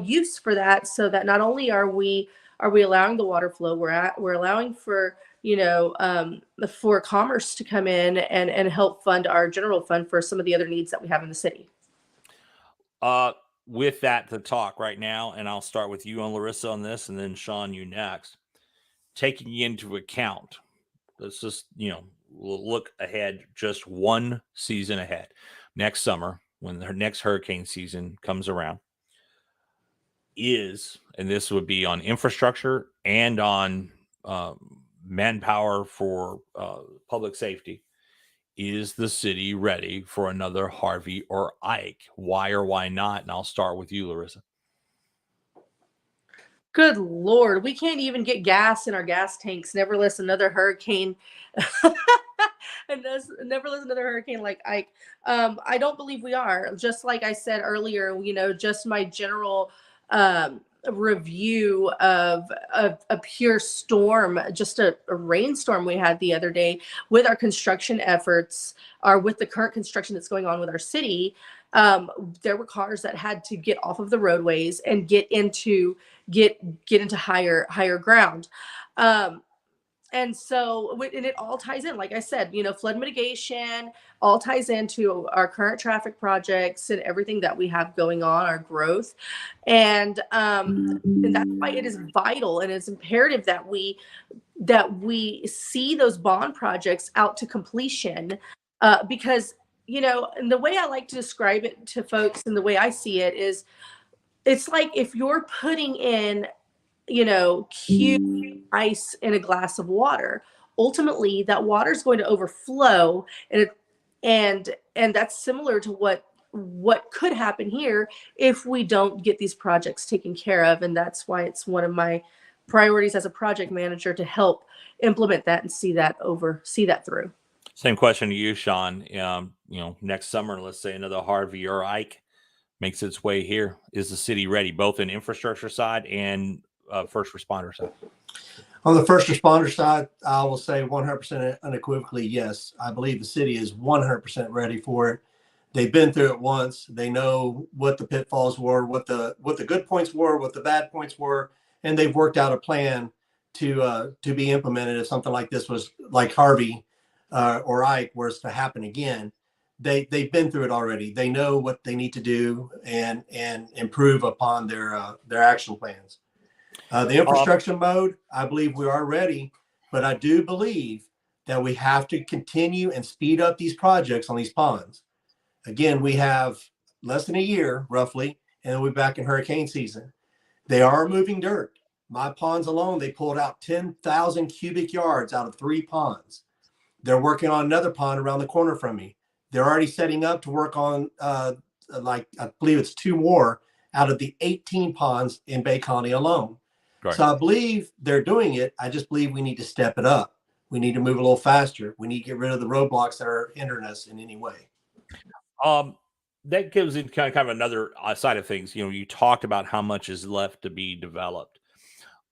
use for that, so that not only are we allowing the water flow, we're allowing for, you know, for commerce to come in and help fund our general fund for some of the other needs that we have in the city. With that to talk right now, and I'll start with you on Larissa on this, and then Sean, you next. Taking into account, let's just, you know, we'll look ahead just one season ahead. Next summer, when the next hurricane season comes around, and this would be on infrastructure and on manpower for public safety, is the city ready for another Harvey or Ike? Why or why not? And I'll start with you, Larissa. Good Lord, we can't even get gas in our gas tanks. Never list another hurricane. And never list another hurricane like Ike. I don't believe we are. Just like I said earlier, you know, just my general review of a pure storm, just a rainstorm we had the other day with our construction efforts, or with the current construction that's going on with our city. There were cars that had to get off of the roadways and get into higher ground. And so, and it all ties in, like I said, you know, flood mitigation all ties into our current traffic projects and everything that we have going on, our growth. And that's why it is vital and it's imperative that we see those bond projects out to completion, because, you know, and the way I like to describe it to folks and the way I see it is, it's like if you're putting in, you know, cube ice in a glass of water, ultimately that water is going to overflow, and that's similar to what could happen here if we don't get these projects taken care of. And that's why it's one of my priorities as a project manager to help implement that and see that through. Same question to you, Sean. You know, next summer, let's say another Harvey or Ike makes its way here. Is the city ready, both in infrastructure side and first responder side? On the first responder side, I will say 100% unequivocally yes. I believe the city is 100% ready for it. They've been through it once. They know what the pitfalls were, what the good points were, what the bad points were, and they've worked out a plan to be implemented if something like this was like Harvey or Ike was to happen again. They've been through it already. They know what they need to do and improve upon their action plans. The infrastructure mode, I believe we are ready, but I do believe that we have to continue and speed up these projects on these ponds. Again, we have less than a year, roughly, and then we're back in hurricane season. They are moving dirt. My ponds alone, they pulled out 10,000 cubic yards out of 3 ponds. They're working on another pond around the corner from me. They're already setting up to work on, like, I believe it's 2 more out of the 18 ponds in Bay County alone. Right. So I believe they're doing it. I just believe we need to step it up. We need to move a little faster. We need to get rid of the roadblocks that are hindering us in any way. That gives in kind of another side of things. You know, you talked about how much is left to be developed.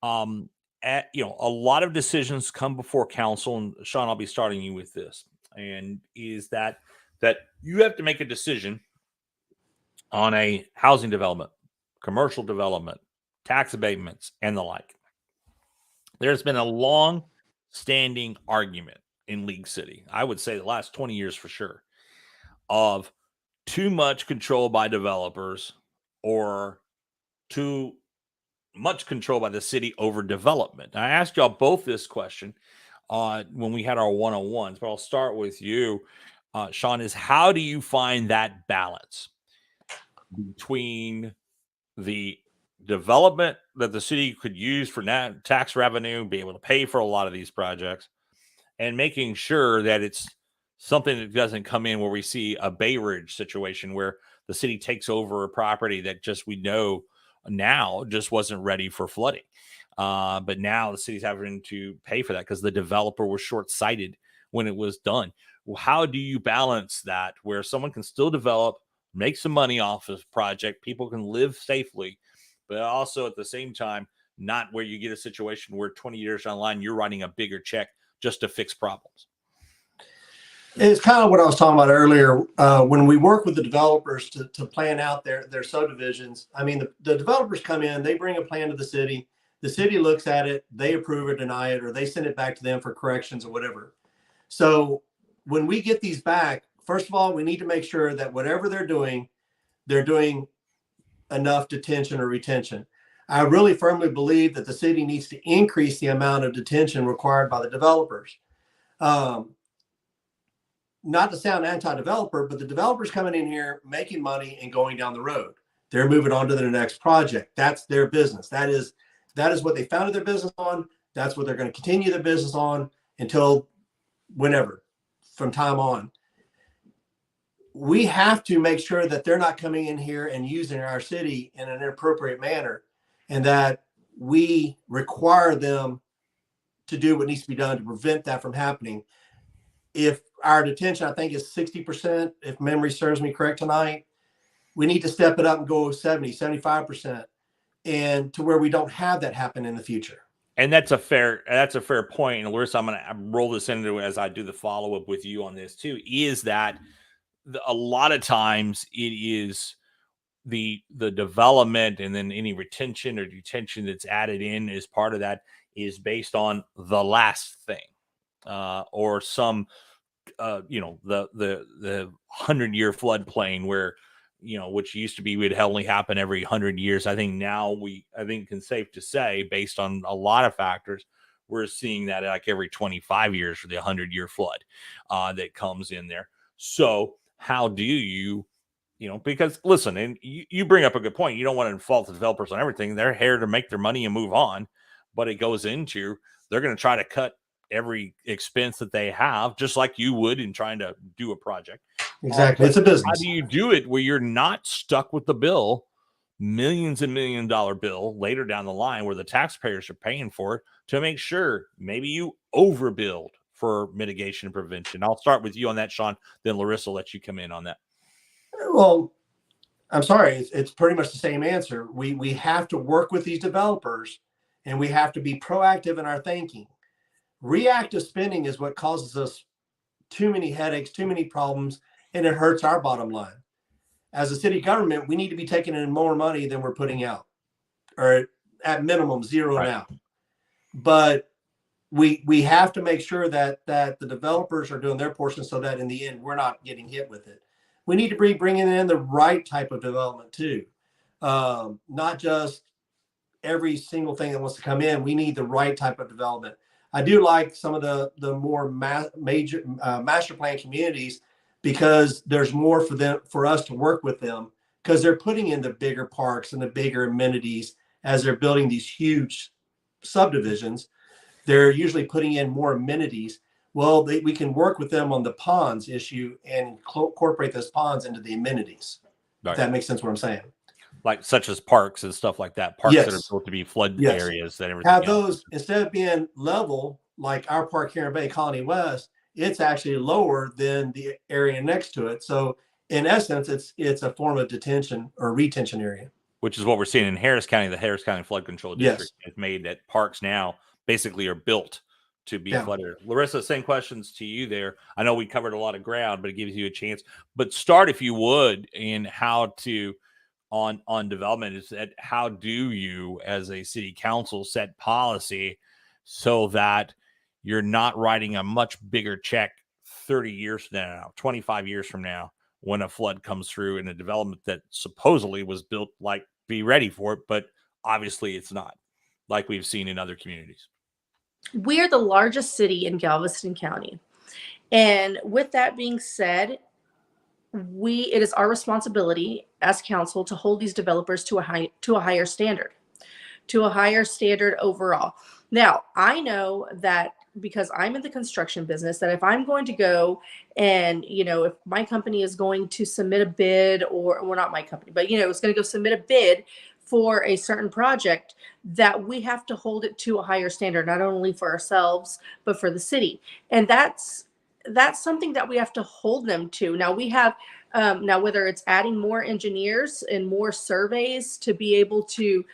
You know, a lot of decisions come before council, and Sean, I'll be starting you with this, and is that you have to make a decision on a housing development, commercial development, tax abatements, and the like. There's been a long-standing argument in League City, I would say the last 20 years for sure, of too much control by developers or too much control by the city over development. I asked y'all both this question when we had our one-on-ones, but I'll start with you, Sean, is how do you find that balance between the development that the city could use for tax revenue, be able to pay for a lot of these projects, and making sure that it's something that doesn't come in where we see a Bay Ridge situation where the city takes over a property that just we know now just wasn't ready for flooding. But now the city's having to pay for that because the developer was short-sighted when it was done. Well, how do you balance that where someone can still develop, make some money off of project, people can live safely, but also at the same time, not where you get a situation where 20 years down the line, you're writing a bigger check just to fix problems? It's kind of what I was talking about earlier. When we work with the developers to plan out their subdivisions, I mean, the developers come in, they bring a plan to the city looks at it, they approve or deny it, or they send it back to them for corrections or whatever. So when we get these back, first of all, we need to make sure that whatever they're doing enough detention or retention. I really firmly believe that the city needs to increase the amount of detention required by the developers. Not to sound anti-developer, but the developers coming in here, making money and going down the road. They're moving on to their next project. That's their business. That is what they founded their business on. That's what they're going to continue their business on until whenever, from time on. We have to make sure that they're not coming in here and using our city in an inappropriate manner, and that we require them to do what needs to be done to prevent that from happening. If our detention, I think, is 60%, if memory serves me correct tonight, we need to step it up and go 70, 75%, and to where we don't have that happen in the future. And that's a fair point. And Larissa, I'm going to roll this into as I do the follow-up with you on this too, is that a lot of times it is the development and then any retention or detention that's added in as part of that is based on the last thing or some the 100-year floodplain where, which used to be would only happen every 100 years. I think now can safe to say, based on a lot of factors, we're seeing that like every 25 years for the 100-year flood that comes in there. So how do you, because listen, and you bring up a good point. You don't want to fault the developers on everything. They're here to make their money and move on, but it goes into, they're going to try to cut every expense that they have, just like you would in trying to do a project. Exactly. It's a business. How do you do it where you're not stuck with the bill, millions and $1 million bill later down the line where the taxpayers are paying for it, to make sure maybe you overbuild for mitigation and prevention? I'll start with you on that, Sean, then Larissa will let you come in on that. Well, I'm sorry. It's pretty much the same answer. We have to work with these developers, and we have to be proactive in our thinking. Reactive spending is what causes us too many headaches, too many problems, and it hurts our bottom line. As a city government, we need to be taking in more money than we're putting out, or at minimum zero now. But we have to make sure that the developers are doing their portion so that in the end, we're not getting hit with it. We need to be bringing in the right type of development too. Not just every single thing that wants to come in. We need the right type of development. I do like some of the more major master plan communities, because there's more for us to work with them, because they're putting in the bigger parks and the bigger amenities as they're building these huge subdivisions. They're usually putting in more amenities. Well, we can work with them on the ponds issue and incorporate those ponds into the amenities. Right. If that makes sense what I'm saying. Like such as parks and stuff like that. Parks that are supposed to be flood areas and everything. Have those, instead of being level like our park here in Bay Colony West, it's actually lower than the area next to it. So in essence, it's a form of detention or retention area. Which is what we're seeing in Harris County. The Harris County Flood Control District has made that parks now basically are built to be flooded. Larissa, same questions to you there. I know we covered a lot of ground, but it gives you a chance. But start, if you would, in how to on development, is that how do you as a city council set policy so that you're not writing a much bigger check 30 years from now, 25 years from now, when a flood comes through in a development that supposedly was built like be ready for it, but obviously it's not, like we've seen in other communities. We're the largest city in Galveston County. And with that being said, it is our responsibility as council to hold these developers to a higher standard, overall. Now, I know that because I'm in the construction business, that if I'm going to go and, if my company is going to submit a bid, or well, not my company, but, it's going to go submit a bid for a certain project, that we have to hold it to a higher standard, not only for ourselves, but for the city. And that's something that we have to hold them to. Now we have, whether it's adding more engineers and more surveys to be able to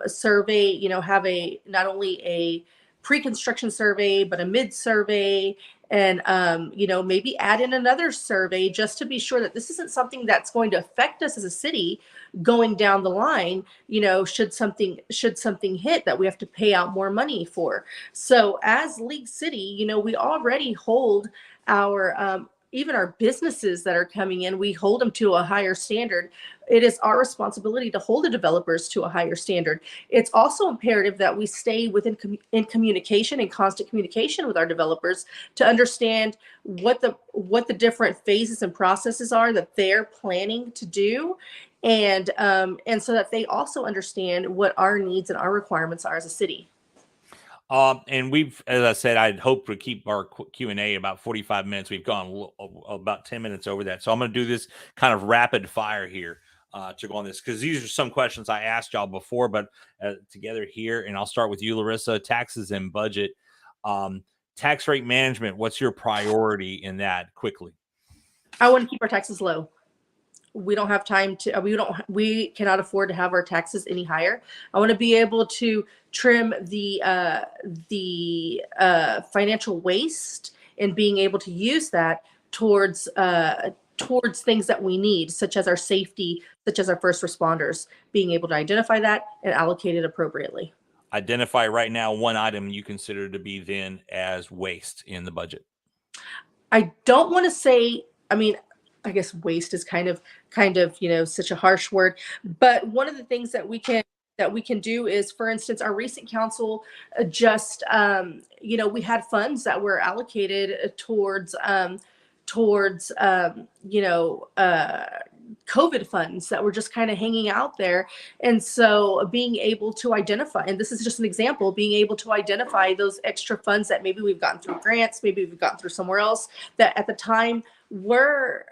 survey, have not only a pre-construction survey, but a mid-survey, and maybe add in another survey just to be sure that this isn't something that's going to affect us as a city going down the line, should something hit that we have to pay out more money for. So as League City, we already hold our even our businesses that are coming in, we hold them to a higher standard. It is our responsibility to hold the developers to a higher standard. It's also imperative that we stay in communication and constant communication with our developers to understand what the different phases and processes are that they're planning to do, and so that they also understand what our needs and our requirements are as a city. And we've, as I said, I'd hope to keep our Q&A about 45 minutes. We've gone about 10 minutes over that. So I'm going to do this kind of rapid fire here to go on this, because these are some questions I asked y'all before, but together here. And I'll start with you, Larissa. Taxes and budget. Tax rate management, what's your priority in that quickly? I want to keep our taxes low. We don't have time to, we cannot afford to have our taxes any higher. I want to be able to trim the financial waste and being able to use that towards things that we need, such as our safety, such as our first responders, being able to identify that and allocate it appropriately. Identify right now one item you consider to be then as waste in the budget. I don't want to say, I guess waste is kind of, such a harsh word, but one of the things that we can do is, for instance, our recent council just, we had funds that were allocated towards COVID funds that were just kind of hanging out there. And so being able to identify, and this is just an example, being able to identify those extra funds that maybe we've gotten through grants, maybe we've gotten through somewhere else, that at the time were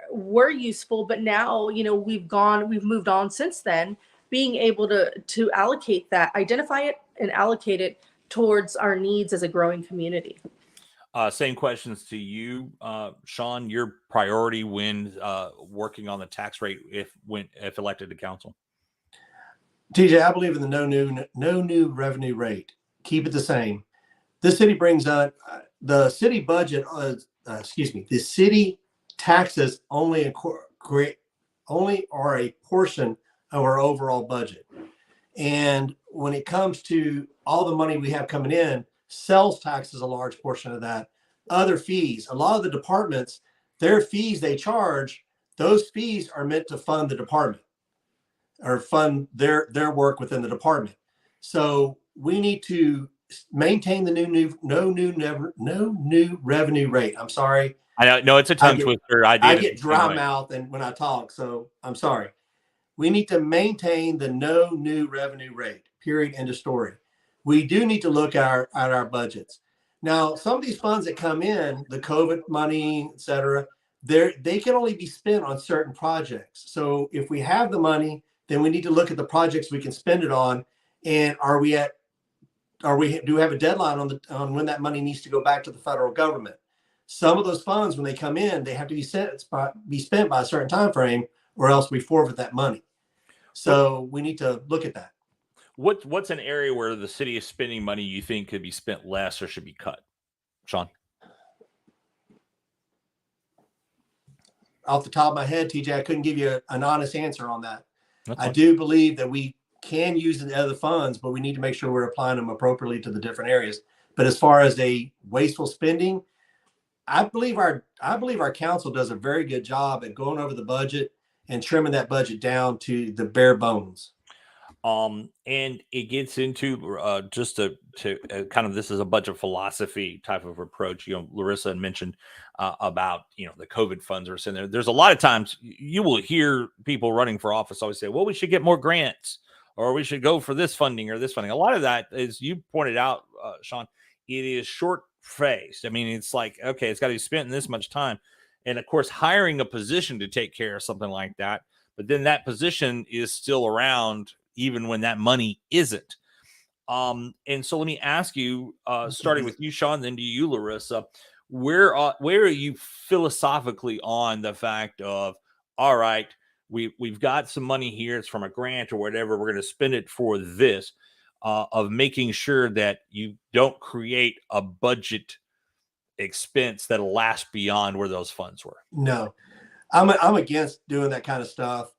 useful, but now, we've moved on since then, being able to allocate that, identify it and allocate it towards our needs as a growing community. Same questions to you, Sean. Your priority when working on the tax rate if elected to council? TJ, I believe in the no new revenue rate. Keep it the same. This city brings up the city budget. The city taxes only are a portion of our overall budget. And when it comes to all the money we have coming in, sales tax is a large portion of that. Other fees, a lot of the departments, their fees they charge, those fees are meant to fund the department or fund their work within the department. So we need to maintain the no new revenue rate. I'm sorry. I know it's a tongue twister. I get dry mouth and when I talk, so I'm sorry. We need to maintain the no new revenue rate. Period. End of story. We do need to look at our budgets. Now, some of these funds that come in, the COVID money, et cetera, they can only be spent on certain projects. So if we have the money, then we need to look at the projects we can spend it on. And do we have a deadline on when that money needs to go back to the federal government? Some of those funds, when they come in, they have to be spent by a certain time frame, or else we forfeit that money. So we need to look at that. What's an area where the city is spending money you think could be spent less or should be cut, Sean? Off the top of my head, TJ, I couldn't give you an honest answer on that. I do believe that we can use the other funds, but we need to make sure we're applying them appropriately to the different areas. But as far as a wasteful spending, I believe our council does a very good job at going over the budget and trimming that budget down to the bare bones. And it gets into just to kind of, this is a budget philosophy type of approach. Larissa had mentioned about, the COVID funds are sitting there. There's a lot of times you will hear people running for office always say, well, we should get more grants, or we should go for this funding or this funding. A lot of that, as you pointed out, Sean, it is short phased. I mean, it's like, okay, it's got to be spent in this much time. And of course, hiring a position to take care of something like that, but then that position is still around even when that money isn't. And so let me ask you, starting with you, Sean, then to you, Larissa, where are you philosophically on the fact of, all right, we've got some money here, it's from a grant or whatever, we're going to spend it for this, of making sure that you don't create a budget expense that'll last beyond where those funds were? No, I'm against doing that kind of stuff.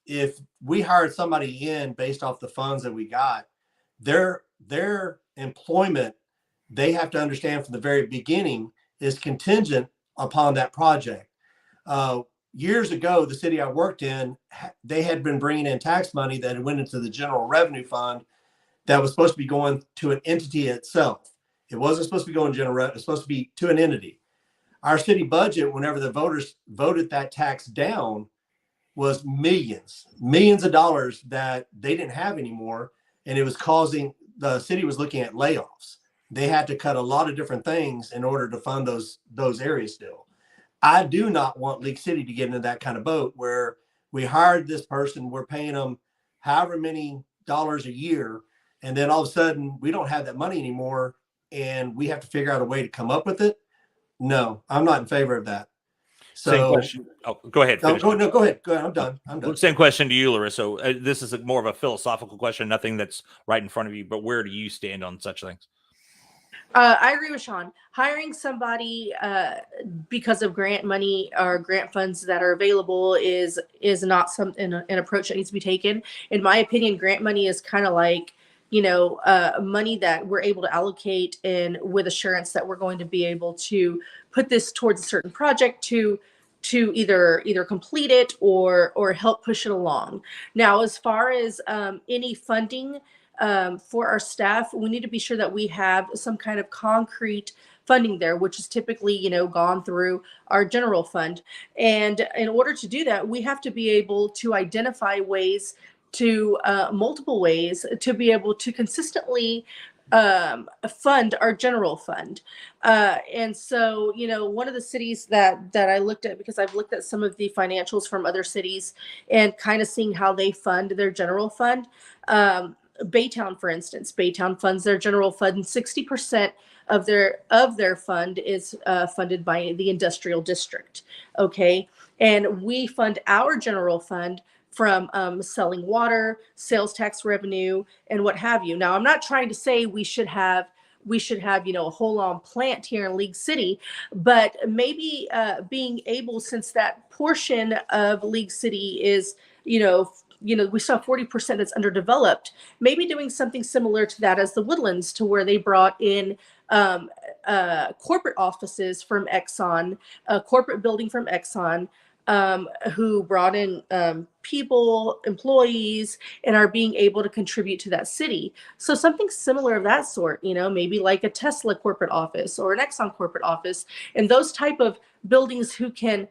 If we hired somebody in based off the funds that we got, their employment, they have to understand from the very beginning, is contingent upon that project. Years ago, the city I worked in, they had been bringing in tax money that went into the general revenue fund that was supposed to be going to an entity itself. It wasn't supposed to be going general, it was supposed to be to an entity. Our city budget, whenever the voters voted that tax down, was millions of dollars that they didn't have anymore. And it was causing, the city was looking at layoffs. They had to cut a lot of different things in order to fund those areas still. I do not want League City to get into that kind of boat where we hired this person, we're paying them however many dollars a year, and then all of a sudden we don't have that money anymore and we have to figure out a way to come up with it. No, I'm not in favor of that. So, same question. Oh, go ahead. Go ahead. I'm done. Same question to you, Larissa. This is more of a philosophical question, nothing that's right in front of you, but where do you stand on such things? I agree with Sean. Hiring somebody because of grant money or grant funds that are available is not an approach that needs to be taken. In my opinion, grant money is kind of like, money that we're able to allocate and with assurance that we're going to be able to put this towards a certain project to either complete it or help push it along. Now, as far as any funding for our staff, we need to be sure that we have some kind of concrete funding there, which is typically, gone through our general fund. And in order to do that, we have to be able to identify ways to multiple ways to be able to consistently fund our general fund. And so, one of the cities that I looked at, because I've looked at some of the financials from other cities and kind of seeing how they fund their general fund. Baytown, for instance, Baytown funds their general fund. 60% of their fund is funded by the industrial district. Okay. And we fund our general fund from selling water, sales tax revenue, and what have you. Now, I'm not trying to say we should have a whole on plant here in League City, but maybe being able, since that portion of League City is, we saw 40% that's underdeveloped, maybe doing something similar to that as the Woodlands, to where they brought in corporate offices from Exxon, a corporate building from Exxon, who brought in people, employees, and are being able to contribute to that city. So something similar of that sort, maybe like a Tesla corporate office or an Exxon corporate office, and those type of buildings who can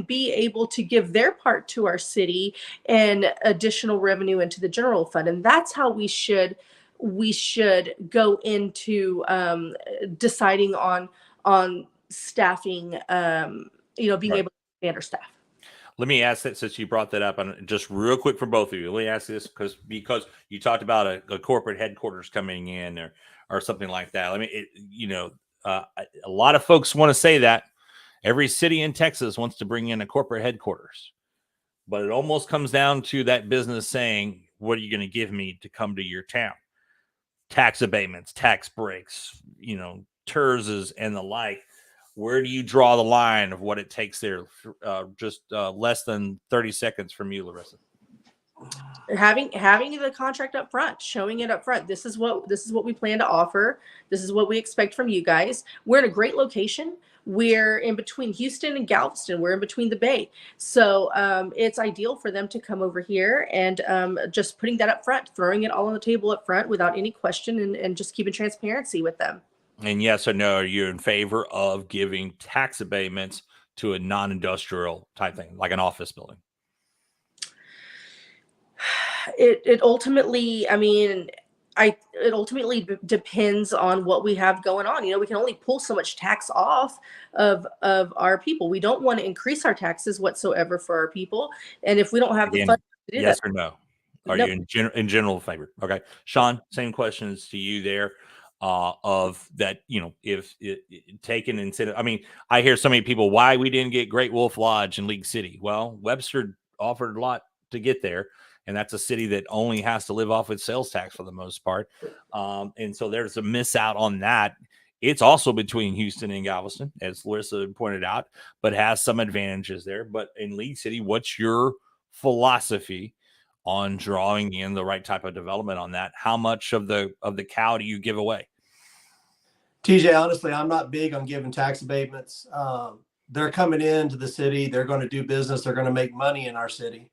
be able to give their part to our city and additional revenue into the general fund. And that's how we should go into deciding on staffing, being able to expand our staff. Let me ask that, since you brought that up, and just real quick for both of you. Let me ask this because you talked about a corporate headquarters coming in or something like that. A lot of folks want to say that every city in Texas wants to bring in a corporate headquarters, but it almost comes down to that business saying, "What are you going to give me to come to your town?" Tax abatements, tax breaks, TERSs and the like. Where do you draw the line of what it takes there? Just less than 30 seconds from you, Larissa. having the contract up front, showing it up front. This is what we plan to offer. This is what we expect from you guys. We're in a great location. We're in between Houston and Galveston. We're in between the Bay. So it's ideal for them to come over here, and just putting that up front, throwing it all on the table up front without any question, and just keeping transparency with them. And yes or no, are you in favor of giving tax abatements to a non-industrial type thing, like an office building? It ultimately, I mean, it ultimately depends on what we have going on. We can only pull so much tax off of our people. We don't want to increase our taxes whatsoever for our people. And if we don't have the funds to do yes that. or no? Are No. you in general favor? Okay. Sean, same questions to you there. Of that, if taken instead, I mean, I hear so many people why we didn't get Great Wolf Lodge in League City. Well, Webster offered a lot to get there, and that's a city that only has to live off its sales tax for the most part. And so there's a miss out on that. It's also between Houston and Galveston, as Larissa pointed out, but has some advantages there. But in League City, what's your philosophy on drawing in the right type of development on that? How much of the cow do you give away? TJ, honestly, I'm not big on giving tax abatements. They're coming into the city. They're going to do business. They're going to make money in our city.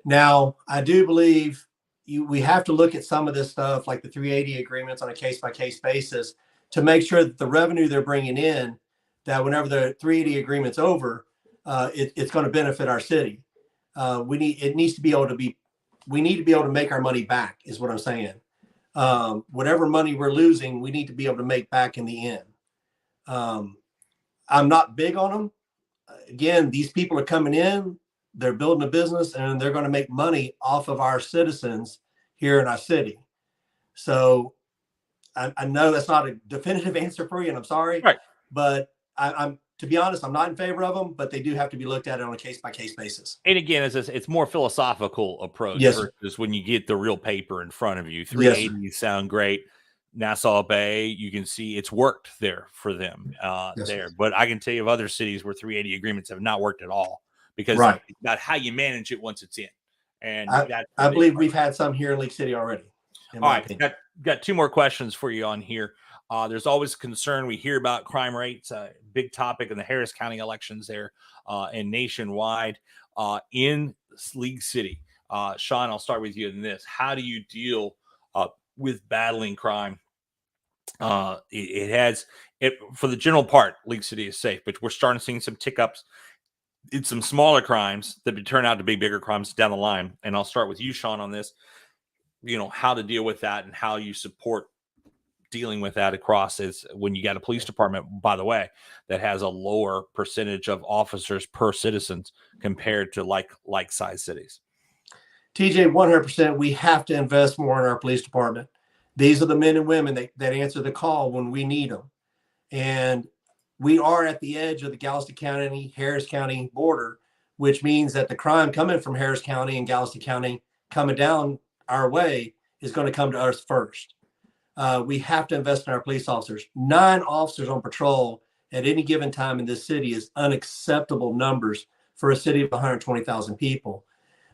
Now, I do believe we have to look at some of this stuff, like the 380 agreements, on a case-by-case basis to make sure that the revenue they're bringing in, that whenever the 380 agreement's over, it's going to benefit our city. We need to be able to make our money back, is what I'm saying. Whatever money we're losing, we need to be able to make back in the end. I'm not big on them. Again, these people are coming in, they're building a business, and they're going to make money off of our citizens here in our city. So I know that's not a definitive answer for you, and I'm sorry, right. But I'm to be honest, I'm not in favor of them, but they do have to be looked at on a case-by-case basis. And again, it's more philosophical approach versus when you get the real paper in front of you. 380 sound great. Nassau Bay, you can see it's worked there for them there. But I can tell you of other cities where 380 agreements have not worked at all because it's about how you manage it once it's in. And I believe we've had some here in League City already. All right, got two more questions for you on here. There's always concern. We hear about crime rates, big topic in the Harris County elections there and nationwide in League City. Sean, I'll start with you in this. How do you deal with battling crime? It has for the general part, League City is safe, but we're starting to see some tick ups in some smaller crimes that would turn out to be bigger crimes down the line. And I'll start with you, Sean, on this. How to deal with that and how you support dealing with that across is when you got a police department, by the way, that has a lower percentage of officers per citizens compared to like size cities. TJ, 100%. We have to invest more in our police department. These are the men and women that answer the call when we need them. And we are at the edge of the Galveston County, Harris County border, which means that the crime coming from Harris County and Galveston County coming down our way is going to come to us first. We have to invest in our police officers. 9 officers on patrol at any given time in this city is unacceptable numbers for a city of 120,000 people.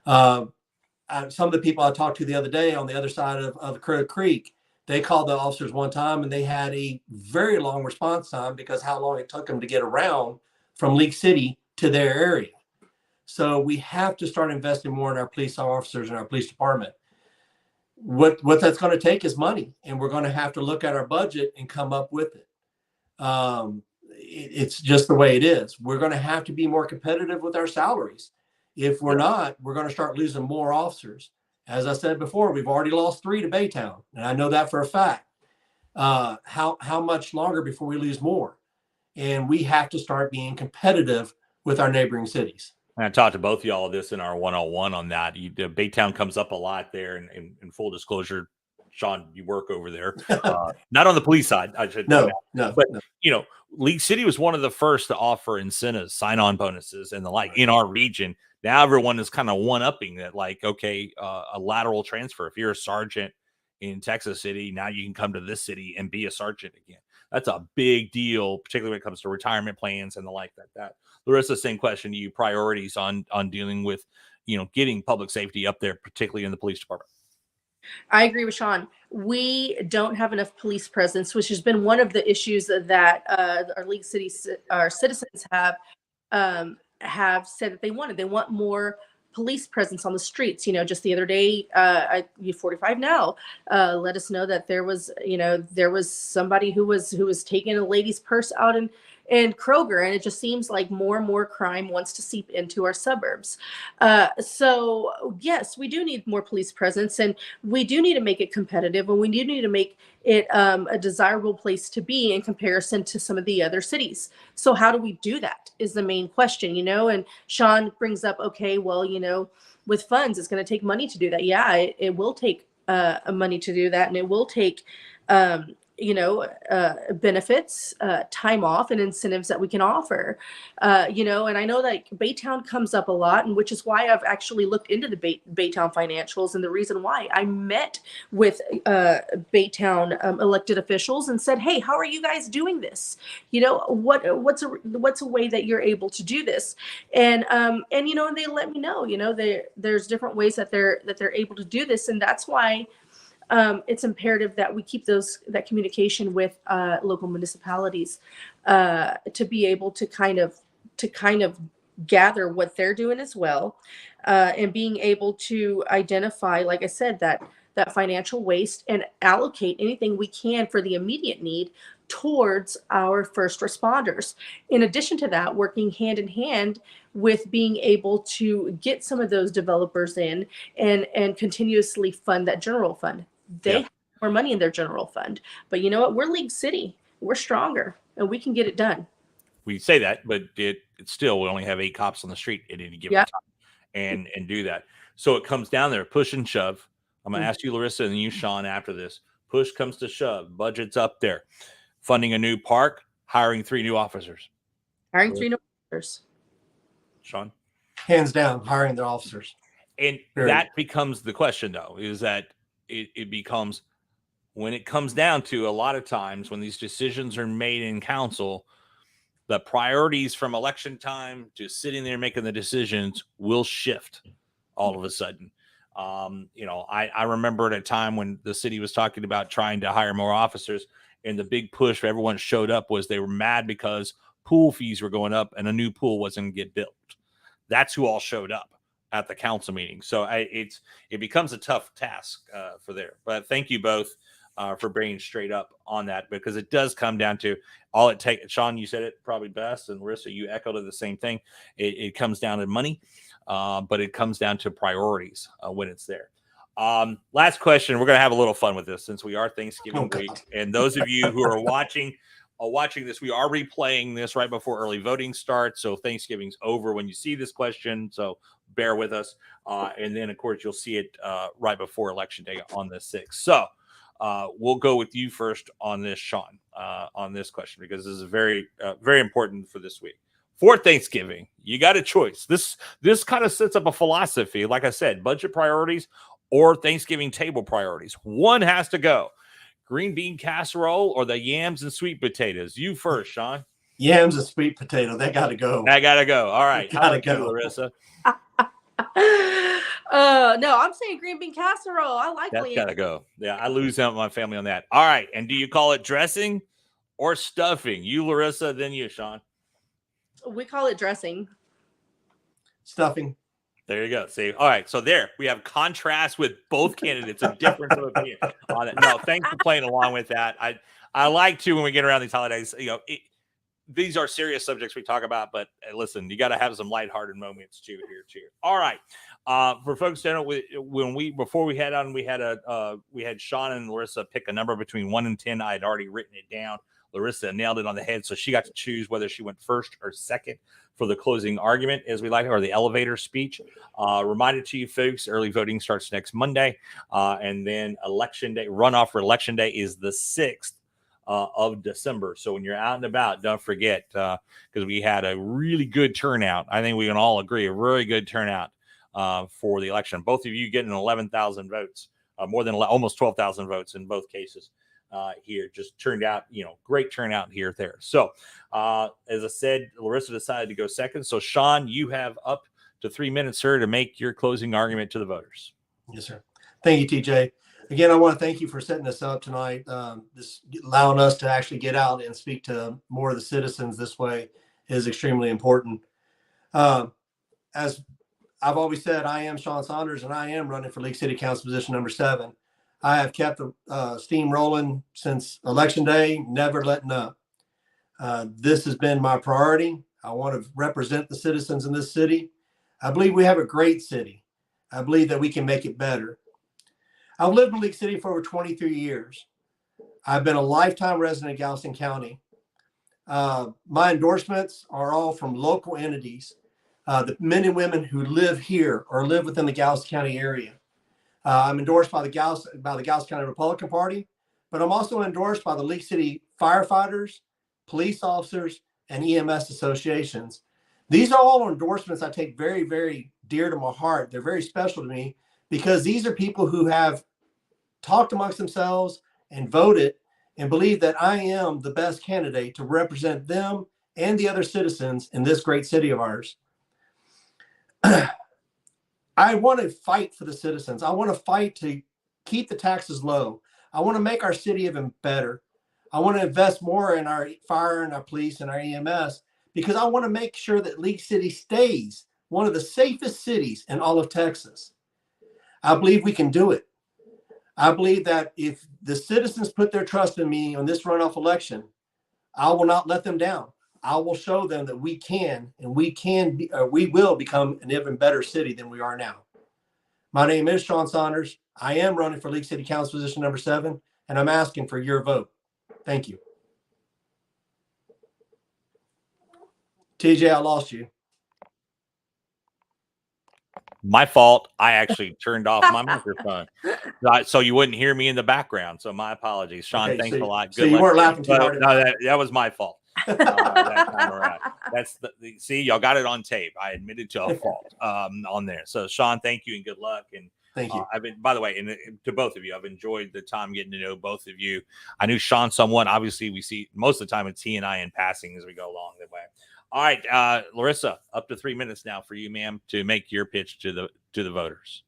Some of the people I talked to the other day on the other side of Crow Creek, they called the officers one time and they had a very long response time because how long it took them to get around from League City to their area. So we have to start investing more in our police officers and our police department. What that's going to take is money, and we're going to have to look at our budget and come up with it. It's just the way it is. We're going to have to be more competitive with our salaries. If we're not, we're going to start losing more officers. As I said before, we've already lost 3 to Baytown, and I know that for a fact. How much longer before we lose more? And we have to start being competitive with our neighboring cities. And I talked to both of y'all of this in our one-on-one on that. Baytown comes up a lot there, and in full disclosure, Sean, you work over there, not on the police side. I should no. But League City was one of the first to offer incentives, sign-on bonuses, and the like in our region. Now everyone is kind of one-upping that, like, okay, a lateral transfer. If you're a sergeant in Texas City, now you can come to this city and be a sergeant again. That's a big deal, particularly when it comes to retirement plans and the like that. Larissa, same question to you, priorities on dealing with, getting public safety up there, particularly in the police department. I agree with Sean. We don't have enough police presence, which has been one of the issues that our League City, our citizens have said that they wanted. They want more police presence on the streets. Just the other day, U45 Now let us know that there was somebody who was taking a lady's purse out in Kroger, and it just seems like more and more crime wants to seep into our suburbs. So yes, we do need more police presence, and we do need to make it competitive, and we do need to make it a desirable place to be in comparison to some of the other cities. So how do we do that is the main question, and Sean brings up, okay, well, with funds, it's going to take money to do that. Yeah, it will take money to do that, and it will take benefits, time off, and incentives that we can offer. And I know that Baytown comes up a lot, and which is why I've actually looked into the Baytown financials. And the reason why I met with Baytown elected officials and said, hey, how are you guys doing this? What's a way that you're able to do this? And they let me know, there's different ways that they're able to do this. And that's why it's imperative that we keep that communication with local municipalities to be able to kind of gather what they're doing as well, and being able to identify, like I said, that financial waste and allocate anything we can for the immediate need towards our first responders. In addition to that, working hand in hand with being able to get some of those developers in and continuously fund that general fund. They have more money in their general fund, but you know what? We're League City. We're stronger, and we can get it done. We say that, but it's still, we only have 8 cops on the street at any given time and do that. So it comes down there, push and shove. I'm going to ask you, Larissa, and you, Sean, after this. Push comes to shove. Budget's up there. Funding a new park, hiring 3 new officers. Hiring 3 new officers. Sean? Hands down, hiring their officers. And that becomes the question, though, is that it becomes, when it comes down to, a lot of times when these decisions are made in council, the priorities from election time to sitting there making the decisions will shift all of a sudden. I remember at a time when the city was talking about trying to hire more officers, and the big push for everyone showed up was they were mad because pool fees were going up and a new pool wasn't going to get built. That's who all showed up at the council meeting. So it becomes a tough task for there. But thank you both for bringing straight up on that, because it does come down to all it takes. Sean, you said it probably best, and Larissa, you echoed the same thing. It comes down to money, but it comes down to priorities when it's there. Last question. We're going to have a little fun with this since we are Thanksgiving week. And those of you who are watching this, we are replaying this right before early voting starts. So Thanksgiving's over when you see this question. So bear with us. And then, of course, you'll see it right before Election Day on the 6th. So we'll go with you first on this, Sean, on this question, because this is very, very important for this week. For Thanksgiving, you got a choice. This kind of sets up a philosophy. Like I said, budget priorities or Thanksgiving table priorities. One has to go. Green bean casserole or the yams and sweet potatoes? You first, Sean. Yams and sweet potato. They got to go. That got to go. All right. How about you, Larissa? No, I'm saying green bean casserole. I like That's got to go. Yeah, I lose out my family on that. All right. And do you call it dressing or stuffing? You, Larissa, then you, Sean. We call it dressing. Stuffing. There you go. See, all right. So there we have contrast with both candidates, a difference of opinion on it. No, thanks for playing along with that. I like to, when we get around these holidays, these are serious subjects we talk about, but listen, you got to have some lighthearted moments too here too. All right. For folks that know, before we head on, we had Sean and Larissa pick a number between 1 and 10. I had already written it down. Larissa nailed it on the head, so she got to choose whether she went first or second for the closing argument, as we like, or the elevator speech. Reminder to you folks, early voting starts next Monday, and then Election Day, runoff for Election Day is the 6th of December. So when you're out and about, don't forget, because we had a really good turnout. I think we can all agree, a really good turnout for the election. Both of you getting 11,000 votes, more than almost 12,000 votes in both cases. Here just turned out, great turnout here there. So as I said, Larissa decided to go second. So Sean, you have up to 3 minutes, sir, to make your closing argument to the voters. Yes, sir. Thank you, TJ. Again, I want to thank you for setting this up tonight. This allowing us to actually get out and speak to more of the citizens this way is extremely important. As I've always said, I am Sean Saunders, and I am running for League City Council position number 7. I have kept the steam rolling since Election Day, never letting up. This has been my priority. I want to represent the citizens in this city. I believe we have a great city. I believe that we can make it better. I've lived in League City for over 23 years. I've been a lifetime resident of Galveston County. My endorsements are all from local entities, the men and women who live here or live within the Galveston County area. I'm endorsed by the Galveston County Republican Party, but I'm also endorsed by the League City firefighters, police officers, and EMS associations. These are all endorsements I take very, very dear to my heart. They're very special to me because these are people who have talked amongst themselves and voted and believe that I am the best candidate to represent them and the other citizens in this great city of ours. I want to fight for the citizens. I want to fight to keep the taxes low. I want to make our city even better. I want to invest more in our fire and our police and our EMS because I want to make sure that League City stays one of the safest cities in all of Texas. I believe we can do it. I believe that if the citizens put their trust in me on this runoff election, I will not let them down. I will show them that we can, and we will become an even better city than we are now. My name is Sean Saunders. I am running for League City Council position number 7, and I'm asking for your vote. Thank you. TJ, I lost you. My fault. I actually turned off my microphone so you wouldn't hear me in the background. So my apologies, Sean. Okay, thanks a lot. Good so you weren't laughing too hard. No, that was my fault. That time around. That's see, y'all got it on tape. I admitted to a fault on there. So Sean, thank you and good luck. And thank you. I've been, by the way, and to both of you, I've enjoyed the time getting to know both of you. I knew Sean somewhat. Obviously, we see most of the time it's he and I in passing as we go along the way. All right, Larissa, up to 3 minutes now for you, ma'am, to make your pitch to the voters.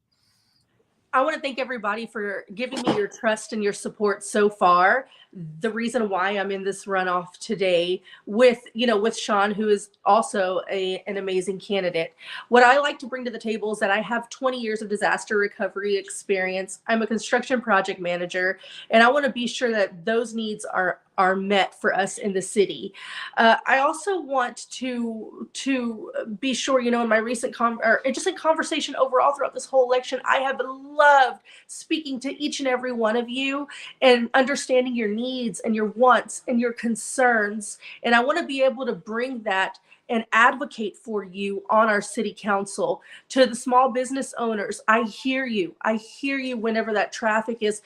I want to thank everybody for giving me your trust and your support so far. The reason why I'm in this runoff today with Sean, who is also an amazing candidate. What I like to bring to the table is that I have 20 years of disaster recovery experience. I'm a construction project manager, and I want to be sure that those needs are met for us in the city. I also want to be sure, in my recent just in conversation overall throughout this whole election, I have loved speaking to each and every one of you and understanding your needs and your wants and your concerns. And I want to be able to bring that and advocate for you on our city council. To the small business owners, I hear you. I hear you whenever that traffic is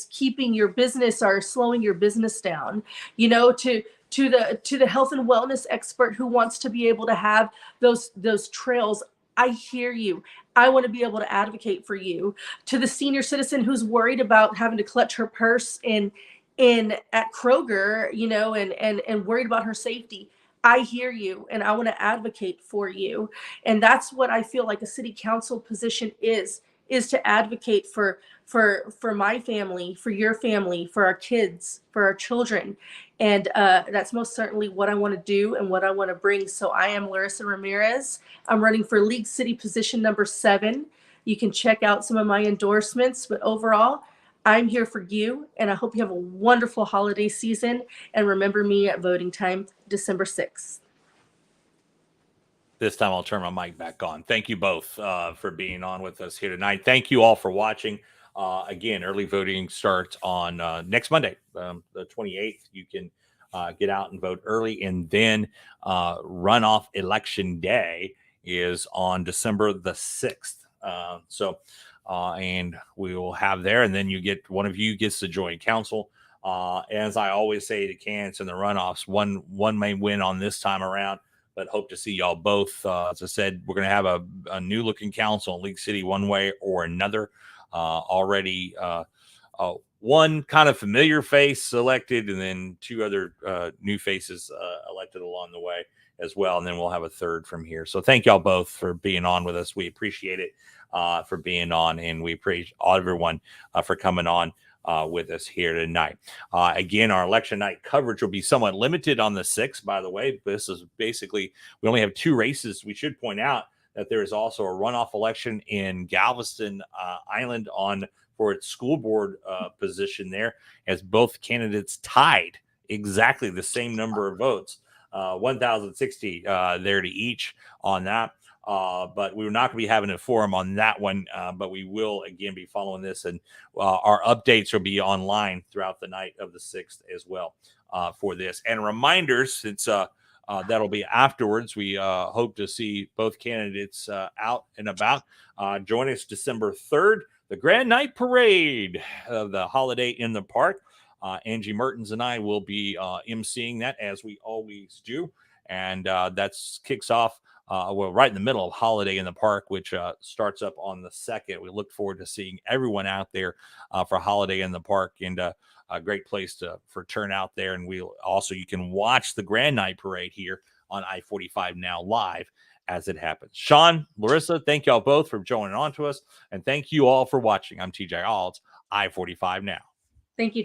keeping your business or slowing your business down. To the health and wellness expert who wants to be able to have those trails, I hear you. I want to be able to advocate for you. To the senior citizen who's worried about having to clutch her purse at Kroger, and worried about her safety, I hear you, and I want to advocate for you. And that's what I feel like a city council position is to advocate for my family, for your family, for our kids, for our children. And that's most certainly what I want to do and what I want to bring. So I am Larissa Rameriz. I'm running for League City position number 7. You can check out some of my endorsements, but overall, I'm here for you, and I hope you have a wonderful holiday season. And remember me at voting time, December 6th. This time I'll turn my mic back on. Thank you both for being on with us here tonight. Thank you all for watching. Again, early voting starts on next Monday, the 28th. You can get out and vote early. And then runoff election day is on December the 6th. And we will have there. And then one of you gets to join council. As I always say to candidates in the runoffs, one may win on this time around, but hope to see y'all both. As I said, we're going to have a new looking council in League City one way or another. Already one kind of familiar face elected, and then 2 other new faces elected along the way as well. And then we'll have a third from here. So thank y'all both for being on with us. We appreciate it for being on, and we appreciate everyone for coming on with us here tonight. Again, our election night coverage will be somewhat limited on the 6th, by the way. This is basically, we only have 2 races. We should point out that there is also a runoff election in Galveston Island for its school board position there, as both candidates tied exactly the same number of votes, 1,060 there to each on that. But we're not going to be having a forum on that one, but we will again be following this, and our updates will be online throughout the night of the 6th as well for this. And reminders, since that'll be afterwards, we hope to see both candidates out and about. Join us December 3rd, the Grand Night Parade of the Holiday in the Park. Angie Mertens and I will be emceeing that, as we always do. And that kicks off right in the middle of Holiday in the Park, which starts up on the 2nd. We look forward to seeing everyone out there for Holiday in the Park, and a great place for turnout there. And you can watch the Grand Night Parade here on I-45 Now live as it happens. Sean, Larissa, thank y'all both for joining on to us, and thank you all for watching. I'm TJ Alds, I-45 Now. Thank you,